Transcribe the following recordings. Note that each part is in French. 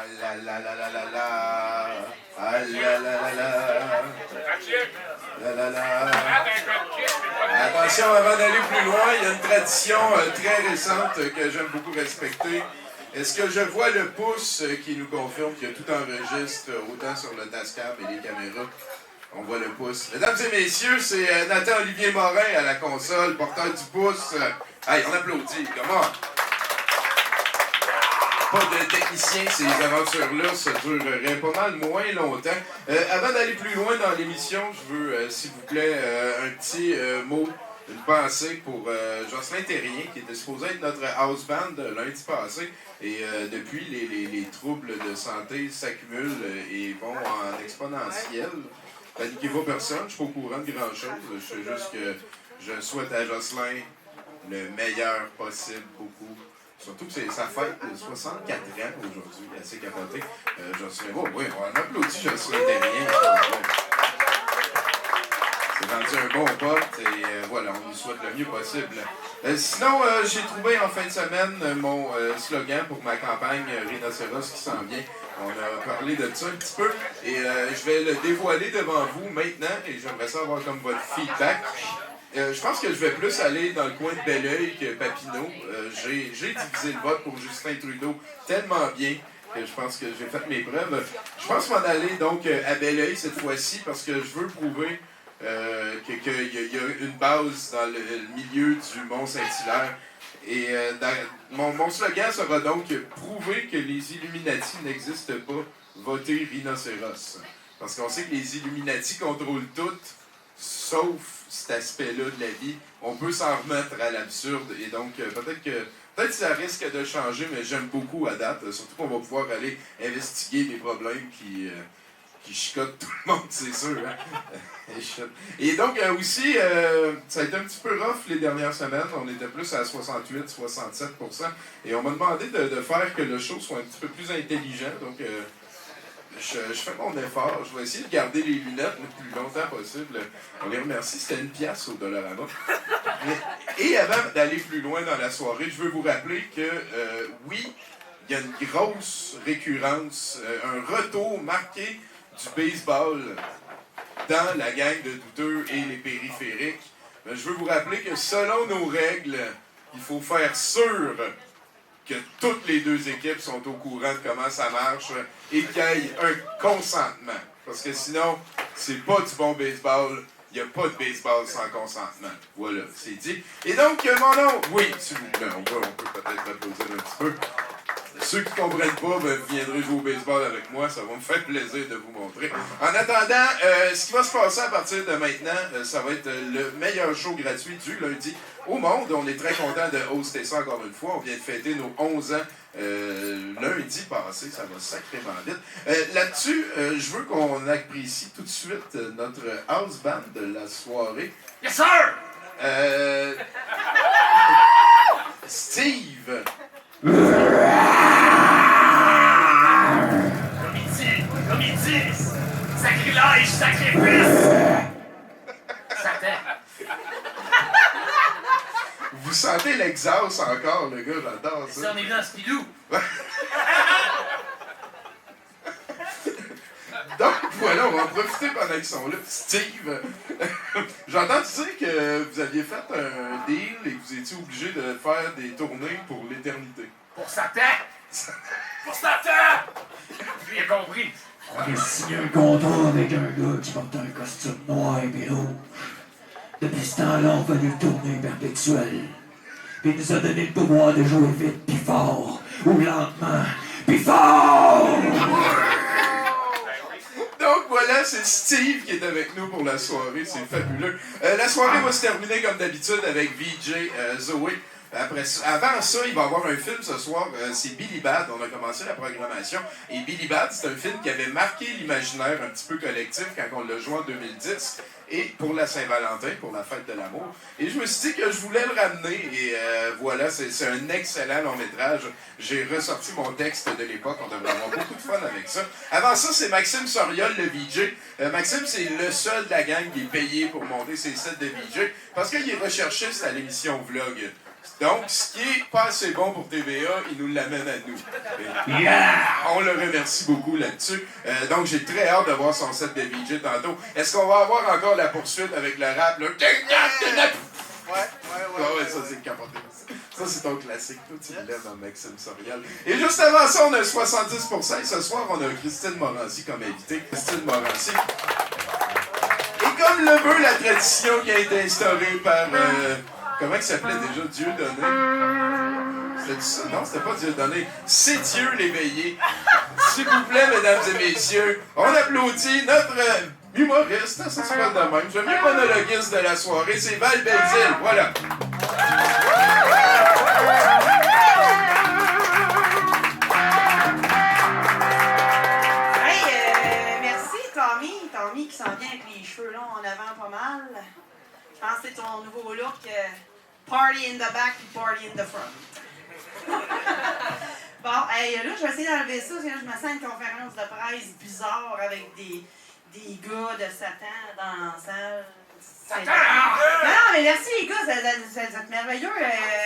Ah là là là là là là. Ah là là là là. Là là là. Attention, avant d'aller plus loin, il y a une tradition très récente que j'aime beaucoup respecter. Est-ce que je vois le pouce qui nous confirme que tout enregistre autant sur le Tascam et les caméras? On voit le pouce. Mesdames et messieurs, c'est Nathan-Olivier Morin à la console, porteur du pouce. Hey, on applaudit, comment? Pas de technicien, ces aventures-là, ça durerait pas mal moins longtemps. Avant d'aller plus loin dans l'émission, je veux, s'il vous plaît, un petit mot, une pensée pour Jocelyn Terrien, qui était supposé être notre house band lundi passé. Et depuis, les troubles de santé s'accumulent et vont en exponentiel. Paniquez-vous personne, je ne suis pas au courant de grand-chose. Je sais juste que je souhaite à Jocelyn le meilleur possible, beaucoup. Surtout que c'est sa fête de 64 ans aujourd'hui, assez capoté. Jocelyn, oh, oui, on applaudit Jocelyn Terrien. C'est rendu un bon pote et voilà, on lui souhaite le mieux possible. Sinon, j'ai trouvé en fin de semaine mon slogan pour ma campagne Rhinocéros qui s'en vient. On a parlé de ça un petit peu et je vais le dévoiler devant vous maintenant et j'aimerais savoir comme votre feedback. Je pense que je vais plus aller dans le coin de Belleuil que Papineau. J'ai divisé le vote pour Justin Trudeau tellement bien que je pense que j'ai fait mes preuves. Je pense m'en aller donc à Belleuil cette fois-ci parce que je veux prouver qu'il y a une base dans le milieu du Mont-Saint-Hilaire. Et mon slogan sera donc « Prouver que les Illuminati n'existent pas, voter rhinocéros ». Parce qu'on sait que les Illuminati contrôlent tout, sauf cet aspect-là de la vie. On peut s'en remettre à l'absurde. Et donc, peut-être que ça risque de changer, mais j'aime beaucoup à date. Surtout qu'on va pouvoir aller investiguer des problèmes qui chicotent tout le monde, c'est sûr. Hein? Et donc, aussi, ça a été un petit peu rough les dernières semaines. On était plus à 68-67%. Et on m'a demandé de faire que le show soit un petit peu plus intelligent. Donc, je fais mon effort. Je vais essayer de garder les lunettes le plus longtemps possible. On les remercie. C'était $1 au Dollarama. Et avant d'aller plus loin dans la soirée, je veux vous rappeler que, oui, il y a une grosse récurrence, un retour marqué du baseball dans la gang de douteux et les périphériques. Mais je veux vous rappeler que selon nos règles, il faut faire sûr que toutes les deux équipes sont au courant de comment ça marche et qu'il y ait un consentement. Parce que sinon, c'est pas du bon baseball. Il n'y a pas de baseball sans consentement. Voilà, c'est dit. Et donc, mon nom, oui, s'il vous plaît, on peut peut-être applaudir un petit peu. Ceux qui ne comprennent pas, ben, vous viendrez jouer au baseball avec moi, ça va me faire plaisir de vous montrer. En attendant, ce qui va se passer à partir de maintenant, ça va être le meilleur show gratuit du lundi au monde. On est très content de hoster ça encore une fois. On vient de fêter nos 11 ans lundi passé, ça va sacrément vite. Là-dessus, je veux qu'on apprécie tout de suite notre house band de la soirée. Yes, sir! Steve! Comme il dit, sacrilège, sacrifice! Satan! Vous sentez l'exhaust encore, le gars, j'adore ça. Ça, on est dans Spilou! Donc, voilà, on va en profiter pendant qu'ils sont là. Steve, j'ai entendu dire que vous aviez fait un deal et que vous étiez obligé de faire des tournées pour l'éternité. Pour Satan! Pour Satan! J'ai compris. On a signé un contrat avec un gars qui porte un costume noir et rouge. Depuis ce temps-là, on fait une tournée perpétuelle. Puis il nous a donné le pouvoir de jouer vite pis fort, ou lentement, pis fort! Donc voilà, c'est Steve qui est avec nous pour la soirée, c'est fabuleux. La soirée va se terminer comme d'habitude avec VJ Zoé. Avant ça, il va y avoir un film ce soir, c'est Billy Bad, on a commencé la programmation. Et Billy Bad, c'est un film qui avait marqué l'imaginaire un petit peu collectif quand on l'a joué en 2010. Et pour la Saint-Valentin, pour la fête de l'amour. Et je me suis dit que je voulais le ramener. Et voilà, c'est un excellent long-métrage. J'ai ressorti mon texte de l'époque. On devrait avoir beaucoup de fun avec ça. Avant ça, c'est Maxime Soriol, le VJ. Maxime, c'est le seul de la gang qui est payé pour monter ses sets de VJ. Parce qu'il est recherchiste à l'émission Vlog. Donc, ce qui est pas assez bon pour TVA, il nous l'amène à nous. Et Yeah! on le remercie beaucoup là-dessus. Donc, j'ai très hâte de voir son set de VJ tantôt. Est-ce qu'on va avoir encore la poursuite avec le rap, là? Ouais, ça, c'est capoté. Ça, c'est ton classique. Toi, tu l'aimes en Maxime Sorial. Et juste avant ça, on a 70%. Et ce soir, on a Christine Morancy comme invitée. Christine Morancy. Et comme le veut la tradition qui a été instaurée par... comment il s'appelait déjà? Dieudonné? C'était ça? Non, c'était pas Dieudonné. C'est Dieu l'éveillé. S'il vous plaît, mesdames et messieurs, on applaudit notre humoriste. Ça se passe de même. J'aime mieux monologuiste de la soirée. C'est Val Belzile. Voilà. Tommy qui s'en vient avec les cheveux longs en avant pas mal. Je pense que c'est ton nouveau look. Party in the back puis party in the front. Bon, hey, là, je vais essayer d'enlever ça parce que là, je me sens à une conférence de presse bizarre avec des gars de Satan dans la salle. Non, mais merci les gars, vous êtes merveilleux.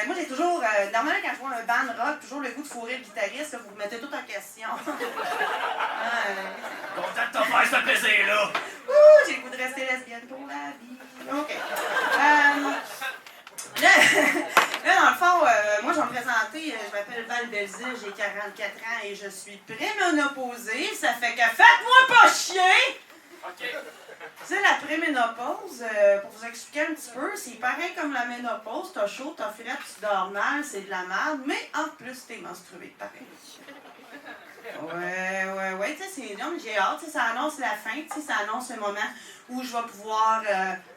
Moi, j'ai toujours, normalement, quand je vois un band rock, toujours le goût de fourrer le guitariste, là, vous mettez tout en question. Content de te faire ce plaisir-là. Ouh, j'ai le goût de rester lesbienne pour la vie. OK. Là, dans le fond, moi, je vais me présenter. Je m'appelle Val Belzile, j'ai 44 ans et je suis préménopausée. Ça fait que faites-moi pas chier! OK. Tu sais, la préménopause, pour vous expliquer un petit peu, c'est pareil comme la ménopause. T'as chaud, t'as frais, tu dors mal, c'est de la merde, mais en plus, t'es menstruée. Pareil. Ouais, tu sais, c'est non, mais j'ai hâte, tu sais, ça annonce la fin, tu sais, ça annonce le moment où je vais pouvoir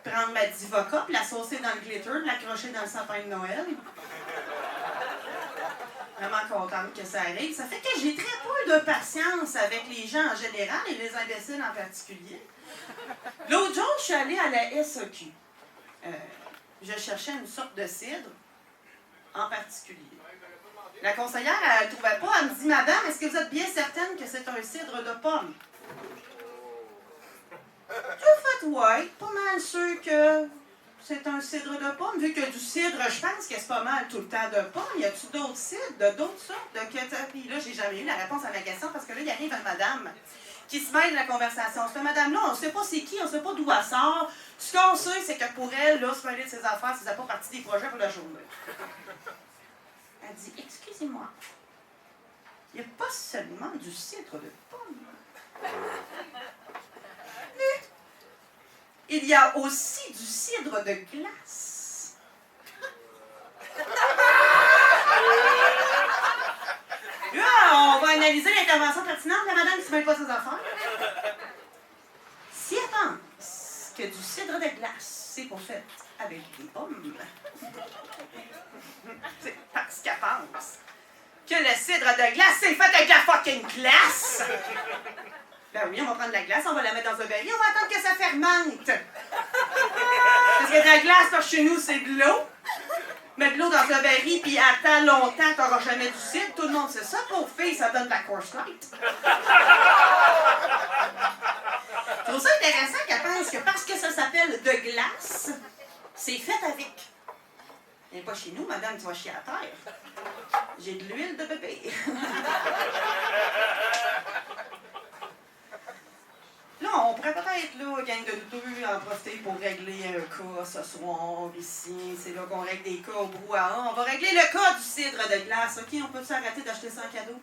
prendre ma Divoca, puis la saucer dans le glitter, l'accrocher dans le sapin de Noël. Vraiment contente que ça arrive. Ça fait que j'ai très peu de patience avec les gens en général et les imbéciles en particulier. L'autre jour, je suis allée à la SAQ. Je cherchais une sorte de cidre en particulier. La conseillère, elle ne trouvait pas. Elle me dit, madame, est-ce que vous êtes bien certaine que c'est un cidre de pomme? J'ai fait, ouais, pas mal sûr que c'est un cidre de pomme. Vu que du cidre, je pense que c'est pas mal tout le temps de pomme. Y a-tu d'autres cidres, d'autres sortes de Puis là, j'ai jamais eu la réponse à ma question parce que là, il arrive une madame qui se mêle de la conversation. Cette madame-là, on ne sait pas c'est qui, on ne sait pas d'où elle sort. Ce qu'on sait, c'est que pour elle, là, se mêler de ses affaires, ça n'a pas partie des projets pour la journée. Elle dit, excusez-moi, il n'y a pas seulement du cidre de pomme. Mais il y a aussi du cidre de glace. Là, on va analyser l'intervention pertinente de la madame qui ne se mêle pas de ses affaires. Si elle pense que du cidre de glace, c'est pour fait avec des pommes, c'est parce qu'elle pense que le cidre de glace, c'est fait avec la fucking glace! Ben oui, on va prendre de la glace, on va la mettre dans un baril, on va attendre que ça fermente! Parce que de la glace, parce que chez nous, c'est de l'eau. Mettre de l'eau dans un baril, puis attends longtemps, t'auras jamais du cidre. Tout le monde sait ça, pauvre fille, ça donne de la course light. Je trouve ça intéressant qu'elle pense que parce que ça s'appelle de glace, c'est fait avec. Et pas chez nous, madame, tu vas chier à terre. J'ai de l'huile de bébé. Là, on pourrait peut-être, là, gang de douteux, en profiter pour régler un cas ce soir, ici. C'est là qu'on règle des cas au brouhaha. On va régler le cas du cidre de glace, OK? On peut s'arrêter d'acheter ça en cadeau?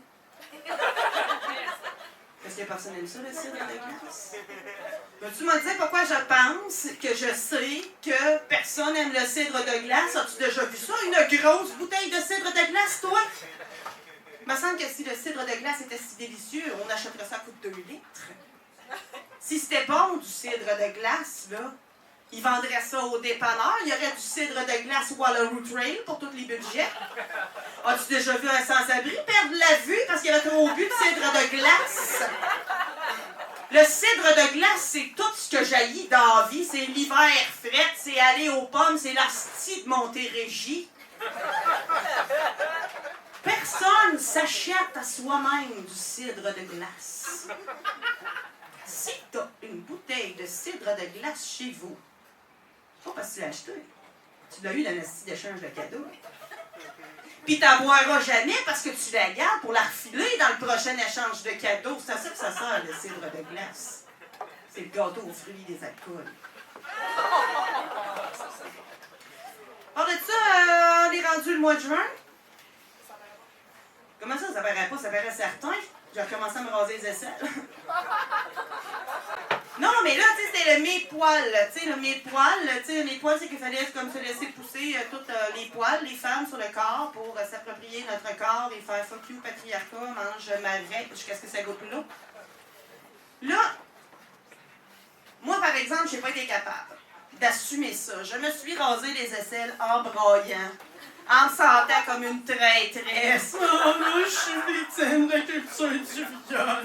Est-ce que personne aime ça, le cidre de glace? Peux-tu me dire pourquoi je pense que je sais que personne aime le cidre de glace? As-tu déjà vu ça? Une grosse bouteille de cidre de glace, toi? Il me semble que si le cidre de glace était si délicieux, on achèterait ça à coût de 2 litres. Si c'était bon, du cidre de glace, là, ils vendraient ça au dépanneur. Il y aurait du cidre de glace Wallaroo Trail pour tous les budgets. As-tu déjà vu un sans-abri perdre la vue parce qu'il avait trop bu de cidre de glace? Le cidre de glace, c'est tout ce que jaillit dans la vie. C'est l'hiver fret, c'est aller aux pommes, c'est l'hostie de Montérégie. Personne s'achète à soi-même du cidre de glace. Si tu as une bouteille de cidre de glace chez vous, c'est pas parce que tu l'as acheté. Tu l'as eu dans le style d'échange de cadeau. Puis t'en boiras jamais parce que tu la gardes pour la refiler dans le prochain échange de cadeaux. C'est à ça que ça sert, le cidre de glace. C'est le gâteau aux fruits des alcools. Par de ça, on est rendu le mois de juin. Comment ça, ça paraît pas? Ça paraît certain. J'ai recommencé à me raser les aisselles. Non, mais là, tu sais, c'était le mes-poils. Tu sais, le mes-poils, c'est qu'il fallait comme se laisser pousser toutes les poils, les femmes sur le corps pour s'approprier notre corps et faire fuck you, patriarcat, mange ma vraie, jusqu'à ce que ça goûte là. Là, moi, par exemple, j'ai pas été capable d'assumer ça. Je me suis rasé les aisselles en braillant, en me sentant comme une traîtresse. Oh, moi, je suis victime de culture du viol.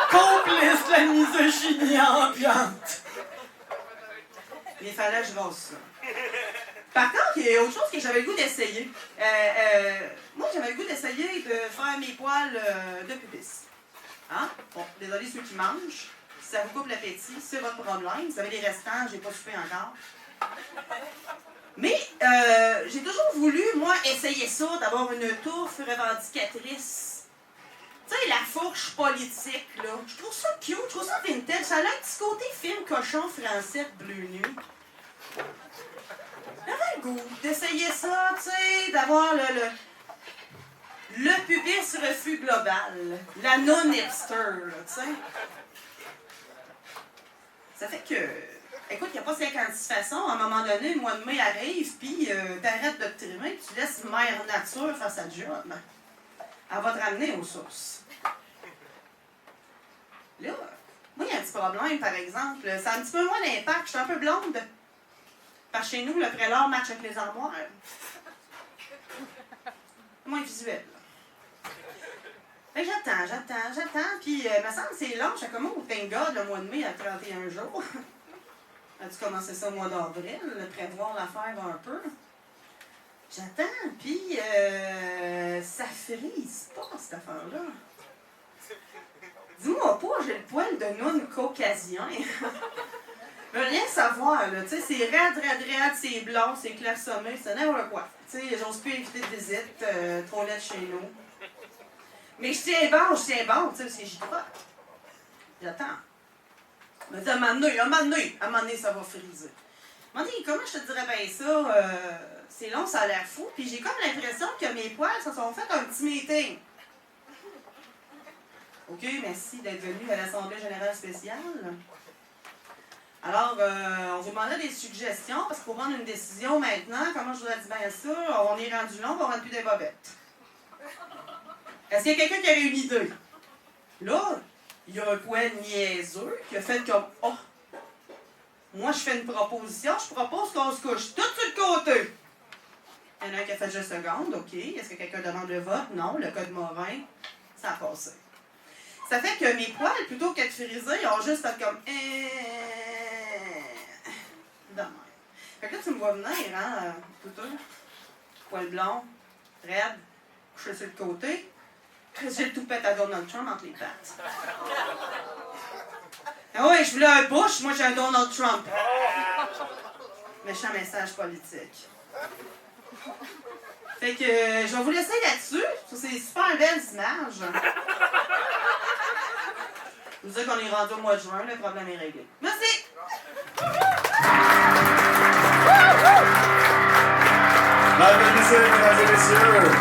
Complice de la misogynie ambiante. Il fallait que je rase ça. Par contre, il y a autre chose que j'avais le goût d'essayer. Moi, j'avais le goût d'essayer de faire mes poils de pubis. Hein? Bon, désolé ceux qui mangent. Si ça vous coupe l'appétit, c'est votre problème. Vous avez des restants, j'ai pas soupé encore. Mais j'ai toujours voulu, moi, essayer ça, d'avoir une touffe revendicatrice. Tu sais, la fourche politique, là. Je trouve ça cute, je trouve ça vintage. Ça a un petit côté film cochon français de Bleu Nuit. J'avais le goût d'essayer ça, tu sais, d'avoir le pubis refus global. La non-hipster, là, tu sais. Ça fait que... Écoute, il n'y a pas 56 façons. À un moment donné, le mois de mai arrive, puis t'arrêtes de te trimer, puis tu laisses Mère Nature faire sa job. Elle va te ramener aux sources. Là, moi, il y a un petit problème, par exemple. Ça a un petit peu moins d'impact. Je suis un peu blonde. Parce que chez nous, le prélat match avec les armoires. Moins visuel. Fait que j'attends. Puis, il me semble que c'est long. Je suis comme, oh, thank God, le mois de mai à 31 jours. As-tu commencé ça au mois d'avril, prévoir l'affaire un peu? J'attends, puis ça frise pas, cette affaire-là. Dis-moi pas, j'ai le poil de noun caucasien. Je veux rien savoir, là. Tu sais, c'est raide, c'est blond, c'est clairsemé, c'est n'importe quoi. Tu sais, j'ose plus éviter de visite, trop laid chez nous. Mais je tiens bon, tu sais, c'est j'y crois. J'attends. Mais dis, à un moment donné, ça va friser. À un moment donné, comment je te dirais bien ça? C'est long, ça a l'air fou. Puis j'ai comme l'impression que mes poils se sont fait un petit meeting. OK, merci d'être venu à l'Assemblée générale spéciale. Alors, on vous demandait des suggestions, parce qu'il faut prendre une décision maintenant. Comment je vous ai dit bien ça? On est rendu long, on va rendre plus des bobettes. Est-ce qu'il y a quelqu'un qui avait une idée? Là, il y a un poil niaiseux qui a fait comme « Oh! Moi, je fais une proposition, je propose qu'on se couche tout sur le côté. » Il y en a un qui a fait juste seconde, OK. Est-ce que quelqu'un demande le vote? Non, le code Morin, ça a passé. Ça fait que mes poils, plutôt qu'être frisés, ils ont juste fait comme « de même. » Fait que là, tu me vois venir, hein, coûteux, poil blond, raide, couché sur le côté. J'ai le toupette à Donald Trump entre les pattes. Ah oui, je voulais un Bush, moi j'ai un Donald Trump. Méchant message politique. Fait que je vais vous laisser là-dessus. C'est super belles images. Je vous dis qu'on est rendu au mois de juin, le problème est réglé. Merci! Mesdames et messieurs,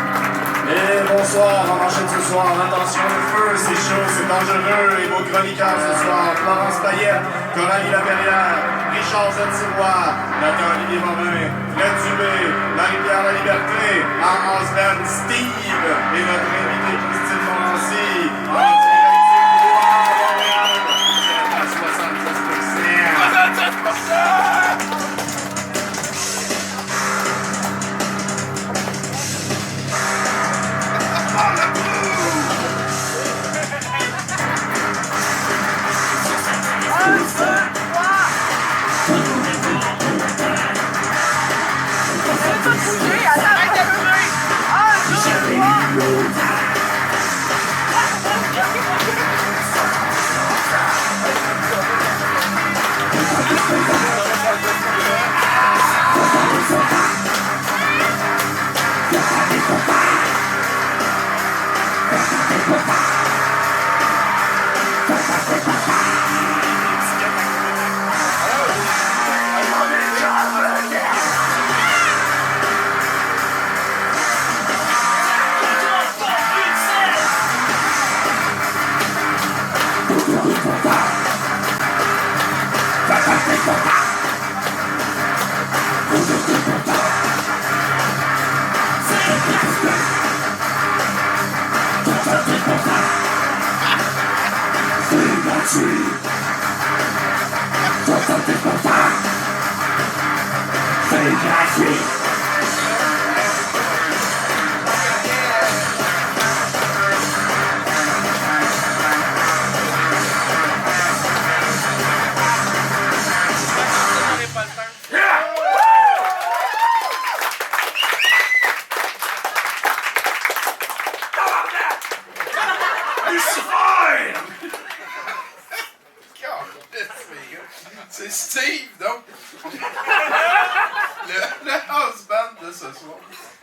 et bonsoir, on enchaîne ce soir. Attention, le feu, c'est chaud, c'est dangereux. Et vos chroniqueurs ce soir, Florence Payette, Coralie Laperrière, Richard Zetiroy, Nathan Olivier Morin, Fred Dubé, Marie-Pierre La Liberté, Armand Osben, Steve et notre invité Christine Morancy. En direct du Bois, Montréal, vous êtes à 70%. Arrête de bouger! 1, 2, 3!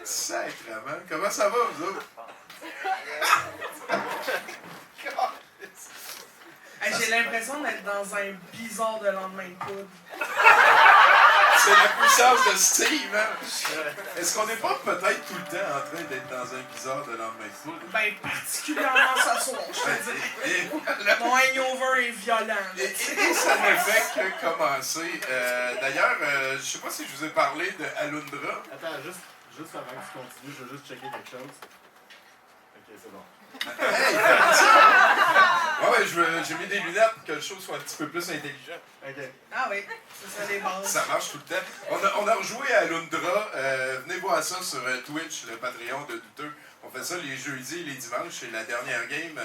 Sacrement. Comment ça va, vous autres? Hey, j'ai l'impression d'être dans un bizarre de lendemain de poudre. C'est la puissance de Steve, hein? Est-ce qu'on n'est pas peut-être tout le temps en train d'être dans un bizarre de lendemain de foule? Ben, particulièrement ce soir, je te dis. Mon hangover est violent. Et ça ne fait que commencer. D'ailleurs, je sais pas si je vous ai parlé de Alundra. Attends, juste avant que tu continues, je veux juste checker quelque chose. Ok, c'est bon. Hey, ouais, j'ai mis des lunettes pour que le show soit un petit peu plus intelligent. Ok. Ah oui, c'est ça les bases. Ça marche tout le temps. On a rejoué à Alundra. Venez voir ça sur Twitch, le Patreon de Douteux. On fait ça les jeudis et les dimanches. C'est la dernière game.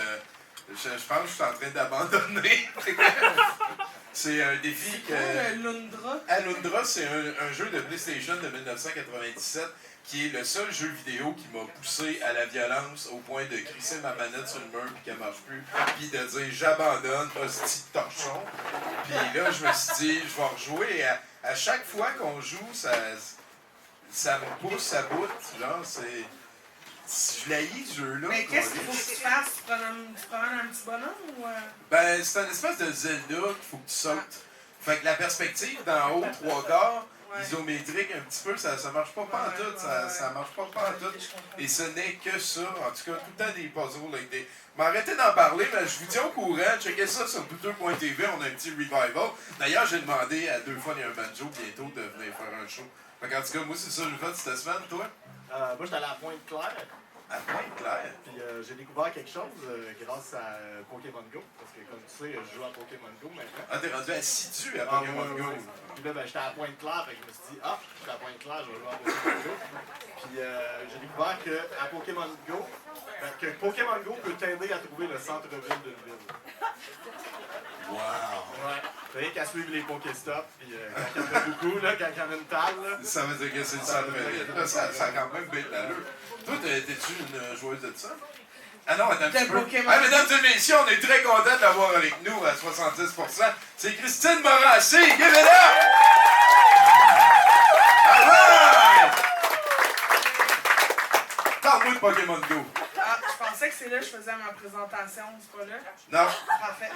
Je pense que je suis en train d'abandonner. C'est un défi que... Lundra? Alundra, c'est un jeu de PlayStation de 1997 qui est le seul jeu vidéo qui m'a poussé à la violence au point de crisser ma manette sur le mur puis qu'elle marche plus, puis de dire j'abandonne, hostie de torchon. Puis là, je me suis dit, je vais rejouer. Et à chaque fois qu'on joue, ça me pousse à bout. Genre, c'est... Je l'haïs, ce jeu-là. Mais qu'est-ce qu'il faut que tu fasses? Tu promènes un petit bonhomme ou... Ben, c'est une espèce de Zelda qu'il faut que tu sautes. Fait que la perspective d'en haut, 3/4, isométrique un petit peu, ça marche pas pantoute, ça marche pas pantoute. Et ce n'est que ça, en tout cas, tout le temps des puzzles avec des... M'arrêtez d'en parler, mais je vous tiens au courant, checkez ça sur douteux.tv, on a un petit revival. D'ailleurs, j'ai demandé à 2 fois il y a un banjo bientôt de venir faire un show. Fait qu'en tout cas, moi, c'est ça que j'ai fait cette semaine, toi? Moi, j'étais allé à Pointe-Claire. À Pointe-Claire? Puis j'ai découvert quelque chose grâce à Pokémon Go. Parce que comme tu sais, je joue à Pokémon Go maintenant. Ah, t'es rendu assidu à Pokémon Go. Puis là, ben, j'étais à Pointe-Claire, fait que je me suis dit, j'étais à Pointe-Claire, je vais jouer à Pokémon Go. Puis j'ai découvert qu'à Pokémon Go, que Pokémon Go peut t'aider à trouver le centre-ville d'une ville. Wow! Ouais. T'as rien qu'à suivre les Pokéstops, puis quand il y en a beaucoup, là, quand il y en a une table, là. Ça veut dire que c'est le centre-ville. Là, ça a quand même bien de l'allure. Toi, t'es-tu une joueuse de ça? Ah non, attends un petit peu. Pokémon. Ah, mesdames et messieurs, on est très contents de l'avoir avec nous à 70%. C'est Christine Morancy. Give it up! Alright! Parle-moi de Pokémon Go. Ah, je pensais que c'est là que je faisais ma présentation, c'est pas là? Non, Parfait.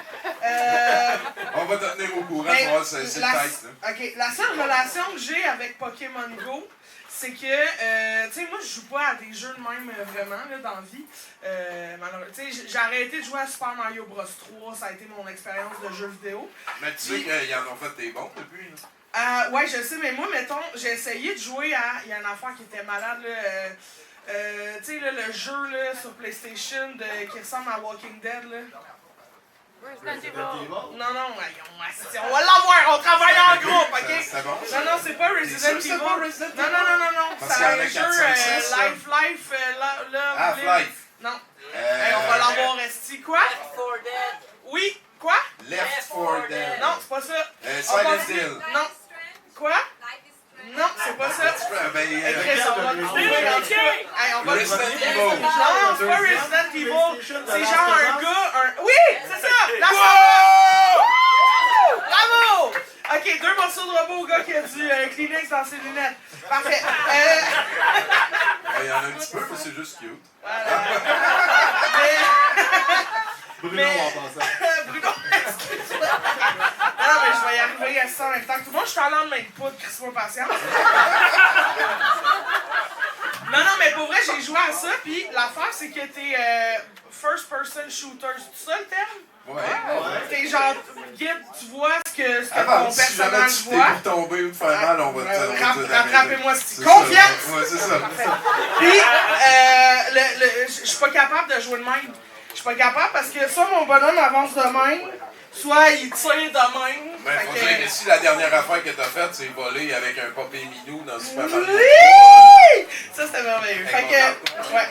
on va te tenir au courant, Ben, voir c'est le tête. OK, la seule relation que j'ai avec Pokémon Go, c'est que, tu sais, moi, je joue pas à des jeux de même vraiment, là, dans la vie. Tu sais, j'ai arrêté de jouer à Super Mario Bros. 3, ça a été mon expérience de jeu vidéo. Mais tu sais qu'ils en ont fait des bons depuis, là. Ouais, je sais, mais moi, mettons, j'ai essayé de jouer à... Il y a une affaire qui était malade, là. Tu sais, là, le jeu, là, sur PlayStation qui ressemble à Walking Dead, là. Resident Evil. Non, on va l'avoir, on travaille en groupe, OK? C'est bon? Non, c'est pas Resident Evil. Non. Parce C'est qu'il y en a un jeu 4, 5, 6, ça. Life, Love, Half-Life. Non. Hey, on va l'avoir, esti. Quoi? Oui, quoi? Left 4 Dead. Non, c'est pas ça. Silent Hill. Non. Quoi? Non, c'est pas ça. Ben, Chris, on va le trouver. Hey, on va le Resident trouver. Evil. Non, c'est pas Resident Evil. C'est genre un gars, Oui, c'est ça. La Bravo! Ok, 2 morceaux de robot au gars qui a du Kleenex dans ses lunettes. Parfait. Il y en a un petit peu, mais c'est juste cute. Voilà. Bruno en passant. Bruno, excuse-moi. Non, mais je vais y arriver à ça en même temps que tout le monde. Je suis en lendemain de poudre, Chris-moi patience. Non, mais pour vrai, j'ai joué à ça, puis l'affaire, c'est que t'es first-person shooter. C'est ça le terme? Ouais. T'es genre, guide, tu vois ce que Avant, ton si jamais personnage tu t'es voit. pour tomber ou te faire mal, on va te Rattrapez-moi, C'est c'est ça. confiance! Ouais, c'est ça. Puis, je suis pas capable de jouer de même. Je suis pas capable parce que soit mon bonhomme avance de même, soit il tire de même. Ben, Fait faut que- dire que si la dernière affaire que t'as faite, c'est voler avec un papé minou dans le Super Mario. Oui! Ça, c'était merveilleux. Fait que, ouais.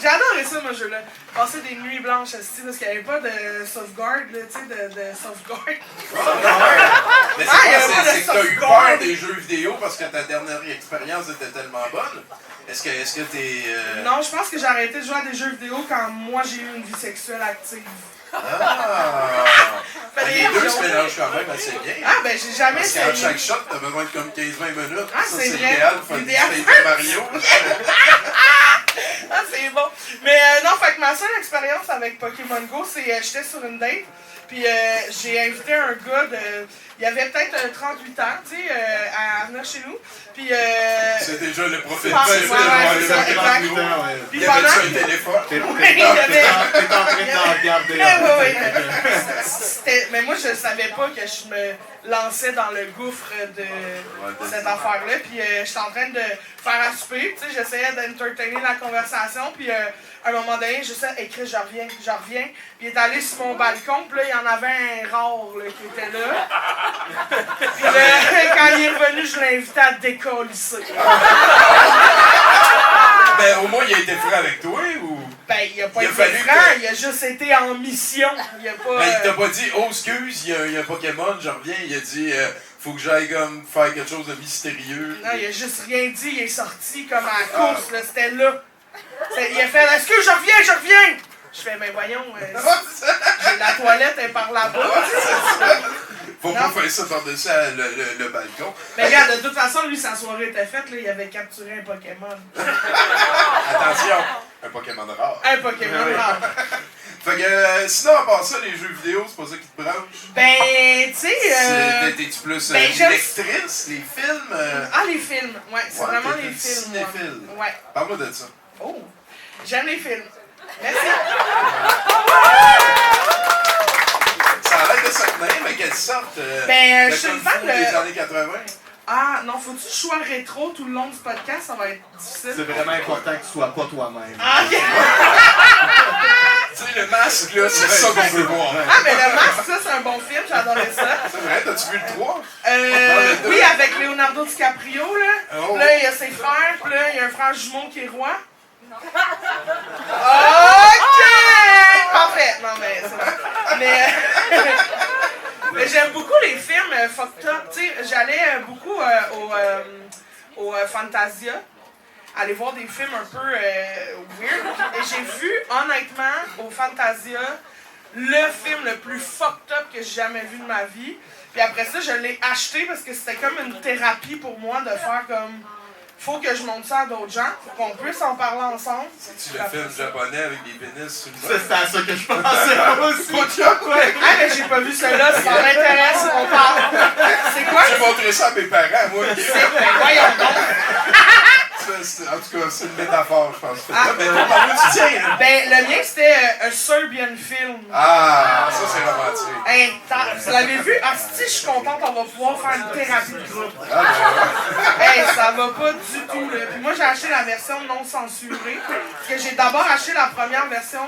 J'ai adoré ça, mon jeu-là. Passer des nuits blanches assis parce qu'il n'y avait pas de sauvegarde, là, tu sais, de sauvegarde. Mais Ah, il y avait pas de c'est que t'as eu sauvegarde. peur des jeux vidéo parce que ta dernière expérience était tellement bonne. Est-ce que t'es... Non, je pense que j'ai arrêté de jouer à des jeux vidéo quand moi j'ai eu une vie sexuelle active. Ah! Fallait Les deux jouer. se mélangent quand même assez bien. Ah, ben j'ai jamais Parce qu'à essayé. chaque shot, t'as besoin de comme 15-20 minutes. Ah, ça, c'est c'est vrai. idéal pour faire du Idéal. Super Mario. Ah, c'est bon. Mais non, fait que ma seule expérience avec Pokémon Go, c'est j'étais sur une date, puis j'ai invité un gars de... Il avait peut-être 38 ans, tu sais, à venir chez nous. Puis... C'est déjà le prophète. Ah, C'est ouais, ça, ouais, le c'est ça, prophète. exact. Putain, ouais. Puis Il pendant... avait-tu un téléphone? T'es Oui, il y avait... en train de regarder. Mais moi, je savais pas que je me lançais dans le gouffre de cette affaire-là. Puis j'étais en train de faire à souper. Tu sais, j'essayais d'entertainer la conversation. Puis à un moment donné, je sais, écrit, je reviens. Puis il est allé sur mon balcon. Puis là, il y en avait un rare là, qui était là. Puis là, quand il est revenu, je l'ai invité à décollisser. Ben, au moins, il a été franc avec toi, ou... Ben, il a pas Il a été fallu franc, que- il a juste été en mission. Il a pas... Ben, il t'a pas dit, oh, excuse, il y a un Pokémon, je reviens. Il a dit, faut que j'aille comme faire quelque chose de mystérieux. Non, il a juste rien dit, il est sorti comme à la course, là, c'était là. Il a fait « Est-ce que je reviens? » Je fais « Ben voyons, j'ai la toilette, elle est par là-bas. » Faut pas faire ça par-dessus le balcon. Mais regarde, de toute façon, lui, sa soirée était faite, là, il avait capturé un Pokémon. Attention, un Pokémon rare. Un Pokémon rare. Fait que, sinon, à part ça, les jeux vidéo, c'est pas ça qui te branche? Ben, tu sais... T'es-tu plus ben, j'aime- lectrice, les films? Ah, les films, ouais, c'est Ouais, vraiment t'es les une films. moi. cinéphile. Ouais. Parle-moi de ça. Oh, j'aime les films. Merci. Ça a l'air de se tenir, mais quelle sorte? Ben, de je suis une kung-fu fan des de... années 80? Ah, non, faut-tu que je sois rétro tout le long du podcast? Ça va être difficile. C'est vraiment important que tu sois pas toi-même. Ah, ok. Tu sais, le masque, là, c'est ça qu'on veut voir. Ah, mais Le Masque, ça, c'est un bon film, j'adorais ça. C'est vrai, t'as-tu vu le 3? Oui, avec Leonardo DiCaprio, là. Oh. Là, il y a ses frères, puis là, il y a un frère jumeau qui est roi. OK! Parfait. Non, mais c'est bon. Mais j'aime beaucoup les films fucked up. Tu sais, j'allais beaucoup au Fantasia, aller voir des films un peu weird. Et j'ai vu, honnêtement, au Fantasia, le film le plus fucked up que j'ai jamais vu de ma vie. Puis après ça, je l'ai acheté parce que c'était comme une thérapie pour moi de faire comme... Faut que je montre ça à d'autres gens, pour qu'on puisse en parler ensemble. C'est-tu le film japonais avec des pénis sur le C'est à ça que je pensais moi aussi. Ah, mais j'ai pas vu cela, si ça m'intéresse, on parle. C'est quoi? J'ai montré ça à mes parents, moi. Ben voyons donc. En tout cas, c'est une métaphore, je pense. Ah. Mais ton parle du tien, là. Ben, le mien, c'était un Serbian film. Ah, ça, c'est romantique. Hey, vous l'avez vu? Ah, si, je suis contente, on va pouvoir faire une thérapie de groupe. Ah, ben, Hey, ça va pas du tout, là. Puis moi, j'ai acheté la version non censurée. Parce que j'ai d'abord acheté la première version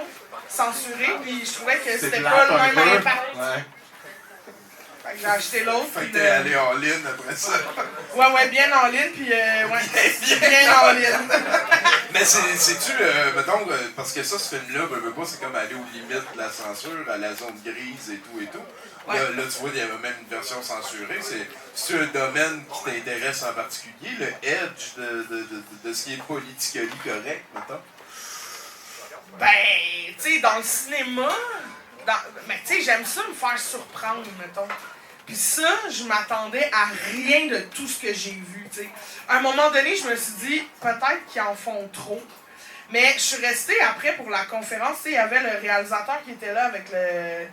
censurée, puis je trouvais que c'était pas le même impact. Ouais. Fait que j'ai acheté l'autre. fait puis que t'es allé en ligne après ça. Ouais, bien en ligne, puis ouais, bien en ligne. Mais c'est-tu, mettons, parce que ça, ce film-là, veux pas, c'est comme aller aux limites de la censure, à la zone grise et tout et tout. Ouais. Là, tu vois, il y avait même une version censurée. C'est un domaine qui t'intéresse en particulier, le edge de ce qui est politically correct, mettons? Ben, tu sais, dans le cinéma, mais tu sais, j'aime ça me faire surprendre, mettons. Puis ça, je m'attendais à rien de tout ce que j'ai vu, tu sais. À un moment donné, je me suis dit, peut-être qu'ils en font trop. Mais je suis restée après pour la conférence, tu sais, il y avait le réalisateur qui était là avec le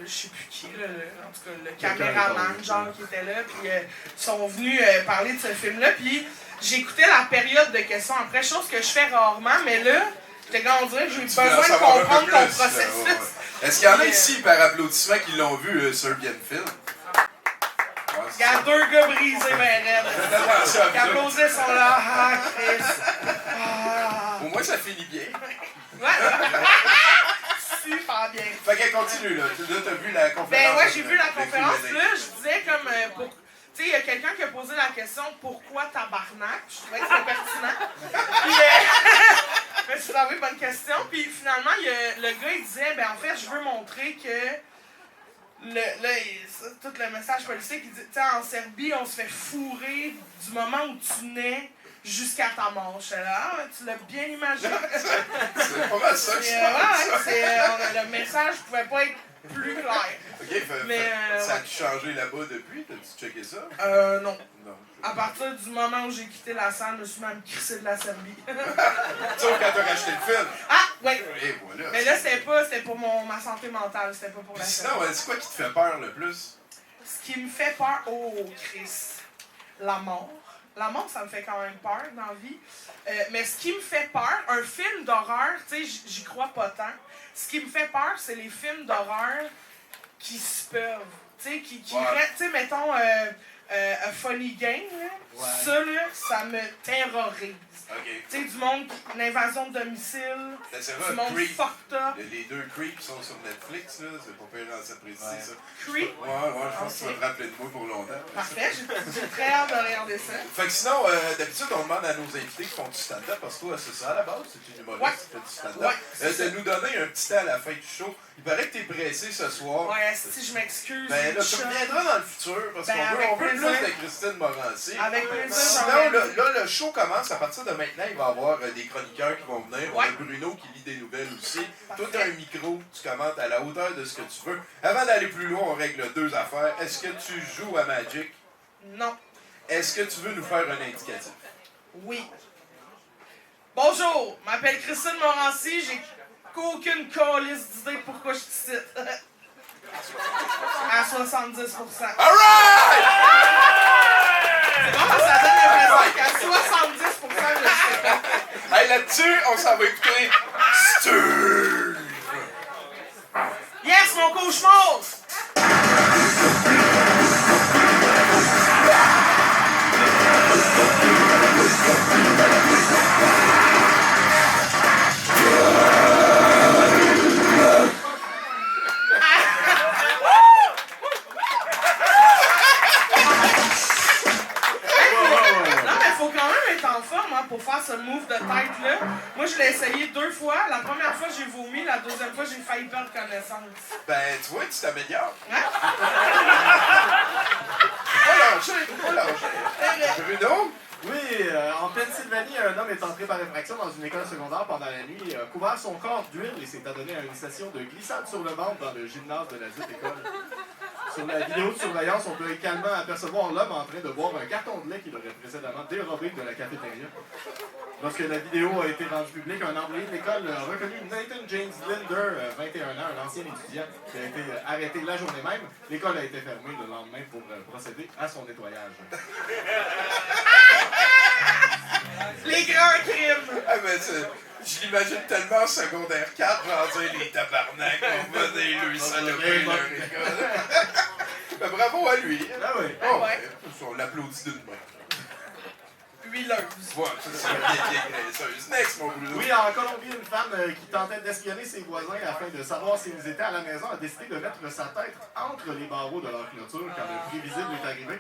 je sais plus qui, en tout cas, le caméraman, genre, qui était là, puis ils sont venus parler de ce film-là, puis j'écoutais la période de questions après, chose que je fais rarement, mais là, j'étais comme on dirait que j'ai besoin de comprendre ton processus. Ouais. Est-ce qu'il y en a ici, par applaudissement, qui l'ont vu, Serbian Film? Il y a deux gars brisés, ben raides. Attention à Qui vous. applaudissent, sont là, ah, Chris. Ah. Au moins, ça finit bien. Ouais. Super bien. Fait qu'elle continue, là. Là, t'as vu la conférence. Ben ouais, j'ai vu la de conférence, Q&A. là, je disais comme, tu sais, il y a quelqu'un qui a posé la question « Pourquoi tabarnak? » Je trouvais que c'était pertinent. Puis, je me suis dit, oui, bonne question. Puis finalement, le gars, il disait, ben en fait, je veux montrer que tout le message politique, il dit, tu sais, en Serbie, on se fait fourrer du moment où tu nais jusqu'à ta mort. Je suis là, tu l'as bien imaginé. C'est pas mal ça que Le message pouvait pas être plus clair. OK, ça a-tu changé là-bas depuis? T'as-tu checké ça? Non. Non. À partir du moment où j'ai quitté la salle, je me suis même crissé de la Serbie. Sauf quand t'as racheté le film. Ah, oui. Et voilà. Mais là, c'était pour ma santé mentale, c'était pas pour la Sinon, Serbie. c'est quoi qui te fait peur le plus? Ce qui me fait peur, oh Christ, la mort. La mort, ça me fait quand même peur dans la vie. Mais ce qui me fait peur, un film d'horreur, tu sais, j'y crois pas tant. Ce qui me fait peur, c'est les films d'horreur qui se peuvent. Tu sais, qui restent, tu sais, mettons, A Funny Game, là. Ouais. Ça me terrorise. OK. Tu sais, du monde, l'invasion de domicile, C'est du vrai, monde Creep. fucked up. Les deux Creeps sont sur Netflix, là. C'est pas pire dans cette préciser, Ouais. ça. Creep. Ouais, je pense que tu vas te rappeler de moi pour longtemps. Parfait, j'ai très hâte de regarder ça. Fait que sinon, d'habitude, on demande à nos invités qui font du stand-up, parce que toi, c'est ça à la base, c'est une humoriste Ouais. qui fait du stand-up, Ouais, c'est de nous donner un petit temps à la fin du show. Il paraît que t'es pressé ce soir. Ouais, si je m'excuse. Ben là, tu Michel. reviendras dans le futur, parce Ben, qu'on avec veut plus plaisir. de Christine Morancy. Avec plaisir, Sinon, j'en là, le show commence. À partir de maintenant, il va y avoir des chroniqueurs qui vont venir. On Ouais. a Bruno qui lit des nouvelles aussi. Parfait. Toi, tu as un micro, tu commentes à la hauteur de ce que tu veux. Avant d'aller plus loin, on règle deux affaires. Est-ce que tu joues à Magic? Non. Est-ce que tu veux nous faire un indicatif? Oui. Bonjour, je m'appelle Christine Morancy, j'ai aucune calice d'idée pourquoi je te cite. À 70%. Alright! C'est bon, ça donne l'impression qu'à 70%, je le sais pas. Hey, là-dessus, on s'en va écouter Steve! Yes, mon cauchemar! Non, mais faut quand même être en forme hein, pour faire ce move de tête-là. Moi, je l'ai essayé 2 fois. La première fois, j'ai vomi. La deuxième fois, j'ai failli perdre connaissance. Ben, tu vois, tu t'améliores. Hein? Pas lâcher. Bruno? Oui, en Pennsylvanie, un homme est entré par effraction dans une école secondaire pendant la nuit, il a couvert son corps d'huile et s'est adonné à une session de glissade sur le ventre dans le gymnase de la dite école. Sur la vidéo de surveillance, on peut également apercevoir l'homme en train de boire un carton de lait qu'il aurait précédemment dérobé de la cafétéria. Lorsque la vidéo a été rendue publique, un employé de l'école a reconnu Nathan James Linder, 21 ans, un ancien étudiant, qui a été arrêté la journée même. L'école a été fermée le lendemain pour procéder à son nettoyage. Les grands crimes! Ah, ben, je l'imagine tellement en secondaire 4, genre dire les tabarnak, on va venir lui saloper leur école. Ben, bravo à lui. Ah oui. Oh, Ouais. on l'applaudit d'une main. Huileuse. Ouais, ça, c'est bien graisseuse. Next, mon Bruno. Oui, en Colombie, une femme qui tentait d'espionner ses voisins afin de savoir s'ils étaient à la maison a décidé de mettre sa tête entre les barreaux de leur clôture quand le prévisible est arrivé.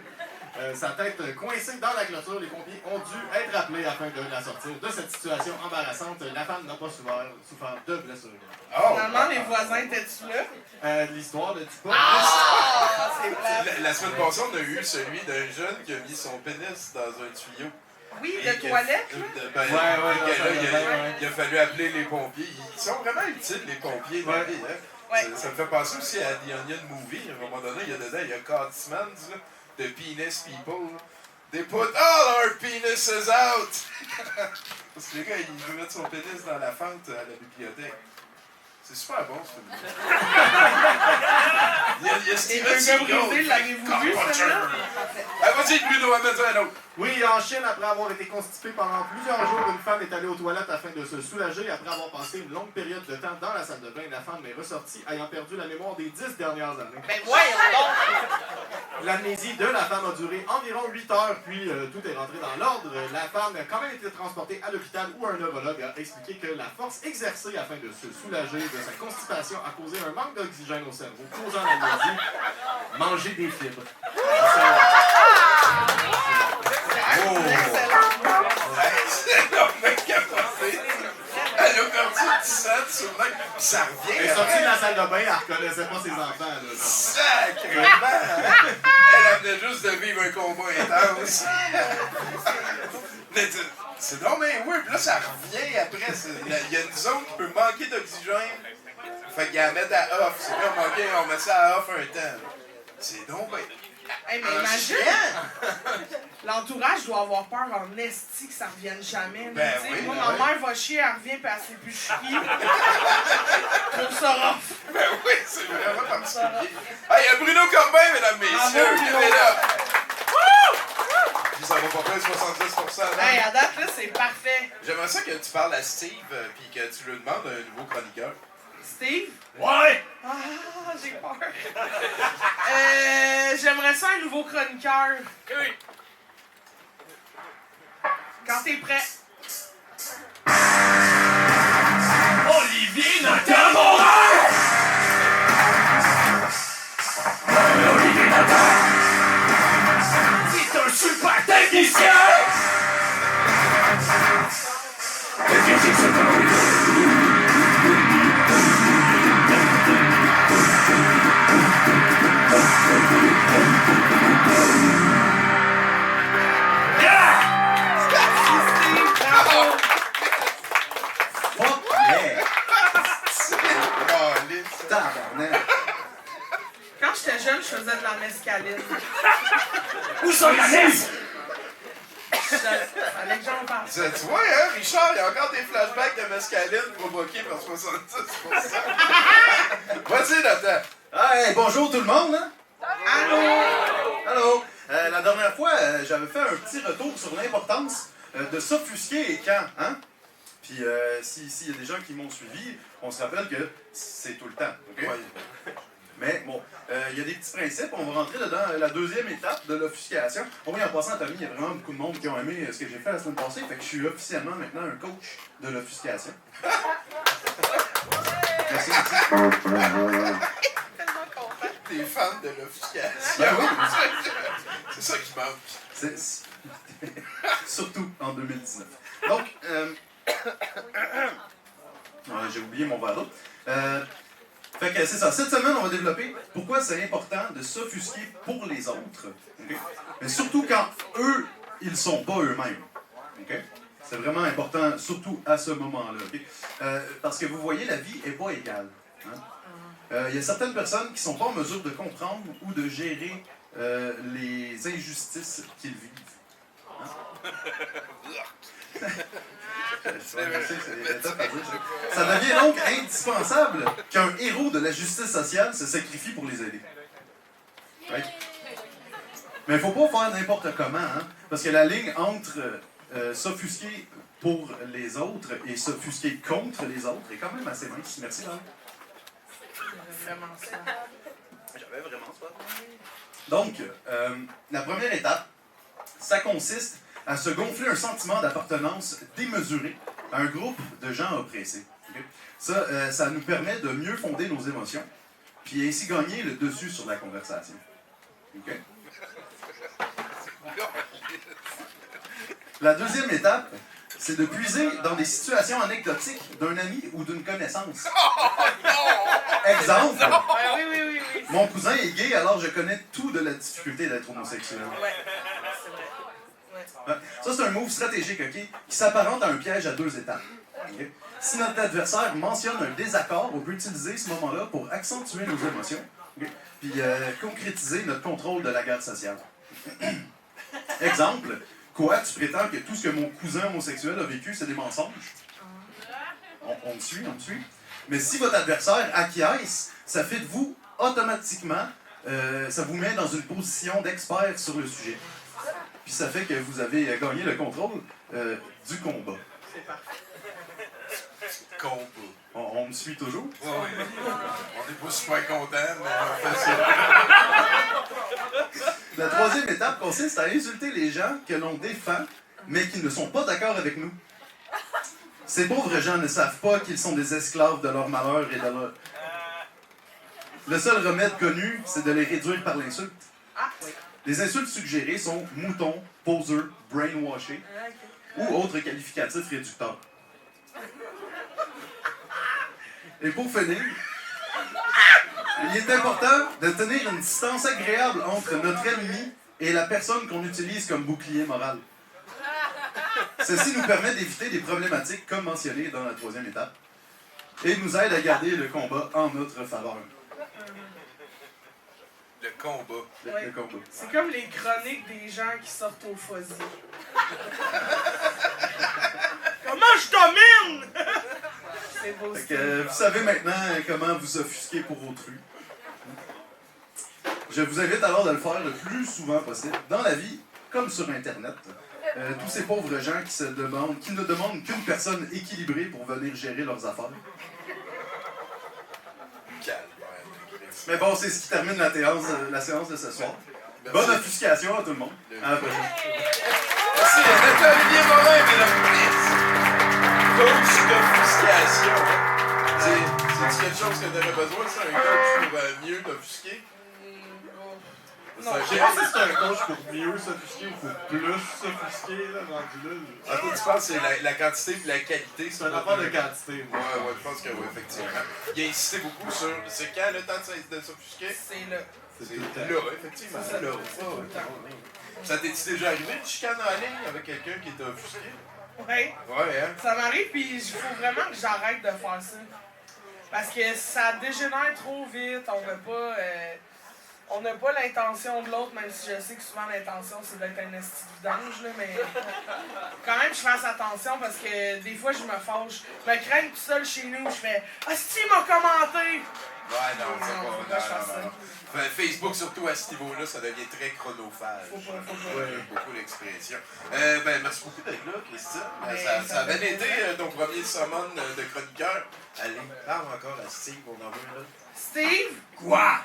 Sa tête coincée dans la clôture, les pompiers ont dû être appelés afin de la sortir de cette situation embarrassante. La femme n'a pas souffert de blessures. Oh, Finalement, les voisins étaient-tu là? L'histoire de Tupac. Ah, c'est plate. La semaine passée, on a eu celui d'un jeune qui a mis son pénis dans un tuyau. Oui, Et de que- toilette, là? Ben, Ouais, que là, ouais. il a fallu appeler les pompiers. Ils sont vraiment utiles, les pompiers, dans la Ouais. vie, hein. Ouais. Ça me fait penser aussi à The Onion Movie. À un moment donné, il y a dedans, il y a Cartman, là, de Penis People. Là. They put all our penises out! Parce que le gars, il veut mettre son pénis dans la fente à la bibliothèque. C'est super bon, ce film. Il y a Et Steven un gars Seagal. brisé, l'avez-vous vu, celle-là? Ah, vas-y, Bruno, amène-en un autre. Oui, en Chine, après avoir été constipée pendant plusieurs jours, une femme est allée aux toilettes afin de se soulager. Après avoir passé une longue période de temps dans la salle de bain, la femme est ressortie ayant perdu la mémoire des 10 dernières années. Ben voyons donc! L'amnésie de la femme a duré environ 8 heures, puis tout est rentré dans l'ordre. La femme a quand même été transportée à l'hôpital où un neurologue a expliqué que la force exercée afin de se soulager de sa constipation a causé un manque d'oxygène au cerveau, causant l'amnésie. Manger des fibres. Excellent! C'est énormément capoté. Elle a perdu Ça revient. Elle est sortie de la salle de bain, elle reconnaissait pas ses enfants. Là, genre. Sacrement! Elle venait juste de vivre un combat intense. Mais c'est non mais oui, puis là ça revient après. Il y a une zone qui peut manquer d'oxygène. Fait qu'ils la mettent à off. C'est comme ok, on met ça à off un temps. C'est donc ben. Hey, mais imagine, l'entourage doit avoir peur en esti que ça revienne jamais. Ben tu sais, oui, moi, ben ma oui. mère va chier, elle revient, puis elle sait plus chier. Trouve ça rough. Ben oui, c'est vraiment particulier. Ah, il y a Bruno Corbin, mesdames, messieurs, Bravo, qui Bruno. est là. Puis ça va pas faire 70%. Non? Hey, à date, là, c'est parfait. J'aimerais ça que tu parles à Steve puis que tu lui demandes un nouveau chroniqueur. Steve? Ouais! Ah, j'ai peur. J'aimerais ça un nouveau chroniqueur. Oui. Quand t'es prêt. Olivier Nakamura! Olivier Nakamura! C'est un super technicien! Fuck yeah! Caliste. Tabarnak! Quand j'étais jeune, je faisais de la mescaline. Où sont les amis? Fallait que j'en parle. Tu vois, hein, Richard, il y a encore des flashbacks de mescaline provoqués par 70%. Vas-y, Nathan. Ah, hey, bonjour tout le monde! Hein? Allô? Allô! La dernière fois, j'avais fait un petit retour sur l'importance de s'offusquer et quand, hein? Puis s'il y a des gens qui m'ont suivi, on se rappelle que c'est tout le temps, OK? Ouais. Mais bon, il y a des petits principes. On va rentrer dans la deuxième étape de l'offuscation. Oui, en passant, Tommy, il y a vraiment beaucoup de monde qui ont aimé ce que j'ai fait la semaine passée. Fait que je suis officiellement maintenant un coach de l'offuscation. Merci, merci. Tellement content. T'es fan de l'offuscation. Ben oui, C'est ça qui manque. c'est surtout en 2019. Donc, j'ai oublié mon verre d'eau. Fait que c'est ça. Cette semaine, on va développer pourquoi c'est important de s'offusquer pour les autres. Okay? Mais surtout quand eux, ils sont pas eux-mêmes. Okay? C'est vraiment important, surtout à ce moment-là. Okay? Parce que vous voyez, la vie n'est pas égale. Hein? Il y a certaines personnes qui ne sont pas en mesure de comprendre ou de gérer les injustices qu'ils vivent. Hein? Ça devient donc indispensable qu'un héros de la justice sociale se sacrifie pour les aider. Right? Mais il ne faut pas faire n'importe comment, hein? Parce que la ligne entre s'offusquer pour les autres et s'offusquer contre les autres est quand même assez mince. Merci, Val. Vraiment ça. J'avais vraiment ça. Donc, la première étape, ça consiste à se gonfler un sentiment d'appartenance démesuré à un groupe de gens oppressés. Okay? Ça nous permet de mieux fonder nos émotions, puis ainsi gagner le dessus sur la conversation. Okay? La deuxième étape, c'est de puiser dans des situations anecdotiques d'un ami ou d'une connaissance. Exemple, Ouais, oui. mon cousin est gay, alors je connais tout de la difficulté d'être homosexuel. Ouais, c'est vrai. Ouais. Ouais. Ça, c'est un move stratégique, OK, qui s'apparente à un piège à 2 étapes. Okay? Si notre adversaire mentionne un désaccord, on peut utiliser ce moment-là pour accentuer nos émotions, okay? Puis concrétiser notre contrôle de la guerre sociale. Exemple, quoi, tu prétends que tout ce que mon cousin homosexuel a vécu, c'est des mensonges? On me suit. Mais si votre adversaire acquiesce, ça fait de vous automatiquement, ça vous met dans une position d'expert sur le sujet. Puis ça fait que vous avez gagné le contrôle du combat. C'est parfait. Combat. On me suit toujours? Ouais. On n'est pas super contents, mais on fait ça. La troisième étape consiste à insulter les gens que l'on défend, mais qui ne sont pas d'accord avec nous. Ces pauvres gens ne savent pas qu'ils sont des esclaves de leur malheur et de leur... Le seul remède connu, c'est de les réduire par l'insulte. Ah, oui. Les insultes suggérées sont mouton, poseur, brainwashé ou autres qualificatifs réducteurs. Et pour finir, il est important de tenir une distance agréable entre notre ennemi et la personne qu'on utilise comme bouclier moral. Ceci nous permet d'éviter des problématiques comme mentionnées dans la 3e étape et nous aide à garder le combat en notre faveur. Le combat. Ouais. Le combat. C'est comme les chroniques des gens qui sortent au fusil. Comment je domine? C'est beau. Fait que, vous savez maintenant comment vous offusquer pour autrui. Je vous invite alors de le faire le plus souvent possible, dans la vie comme sur Internet. Tous ces pauvres gens qui ne demandent qu'une personne équilibrée pour venir gérer leurs affaires. Mais bon, c'est ce qui termine la séance de ce soir. Merci. Bonne offuscation à tout le monde. À la prochaine. Merci, Dr. Olivier Morin, mesdames et messieurs. Coach d'offuscation. C'est quelque chose que t'avais besoin, ça, un coach pour mieux t'offusquer? Je sais pas si c'est un coach pour mieux s'offusquer ou pour plus s'offusquer, là, rendu là. Ah, toi, tu penses que c'est la quantité et la qualité? C'est un affaire de quantité, moi. Ouais, je pense que oui, effectivement. Il a insisté beaucoup sur. C'est quand le temps de s'offusquer? C'est là. C'est là, effectivement. C'est là. Ça t'est-tu déjà arrivé de chicane en ligne avec quelqu'un qui t'a offusqué? Ouais. Ouais, hein? Ça m'arrive, puis il faut vraiment que j'arrête de faire ça. Parce que ça dégénère trop vite. On n'a pas l'intention de l'autre, même si je sais que souvent l'intention c'est d'être un esti de vidange, là, mais quand même je fasse attention parce que des fois je me fâche. Je me crains tout seul chez nous, je fais « Asti m'a commenté! » Ouais, non, c'est Non, faut pas. pas que je fasse Non. Facebook, surtout à ce niveau-là, ça devient très chronophage. Faut pas. J'aime beaucoup l'expression. Merci beaucoup d'être là, Christine. Mais Ça a bien fait été plaisir. ton premier summon de chroniqueur. Allez, parle encore à Steve, on en veut là. Steve, Quoi?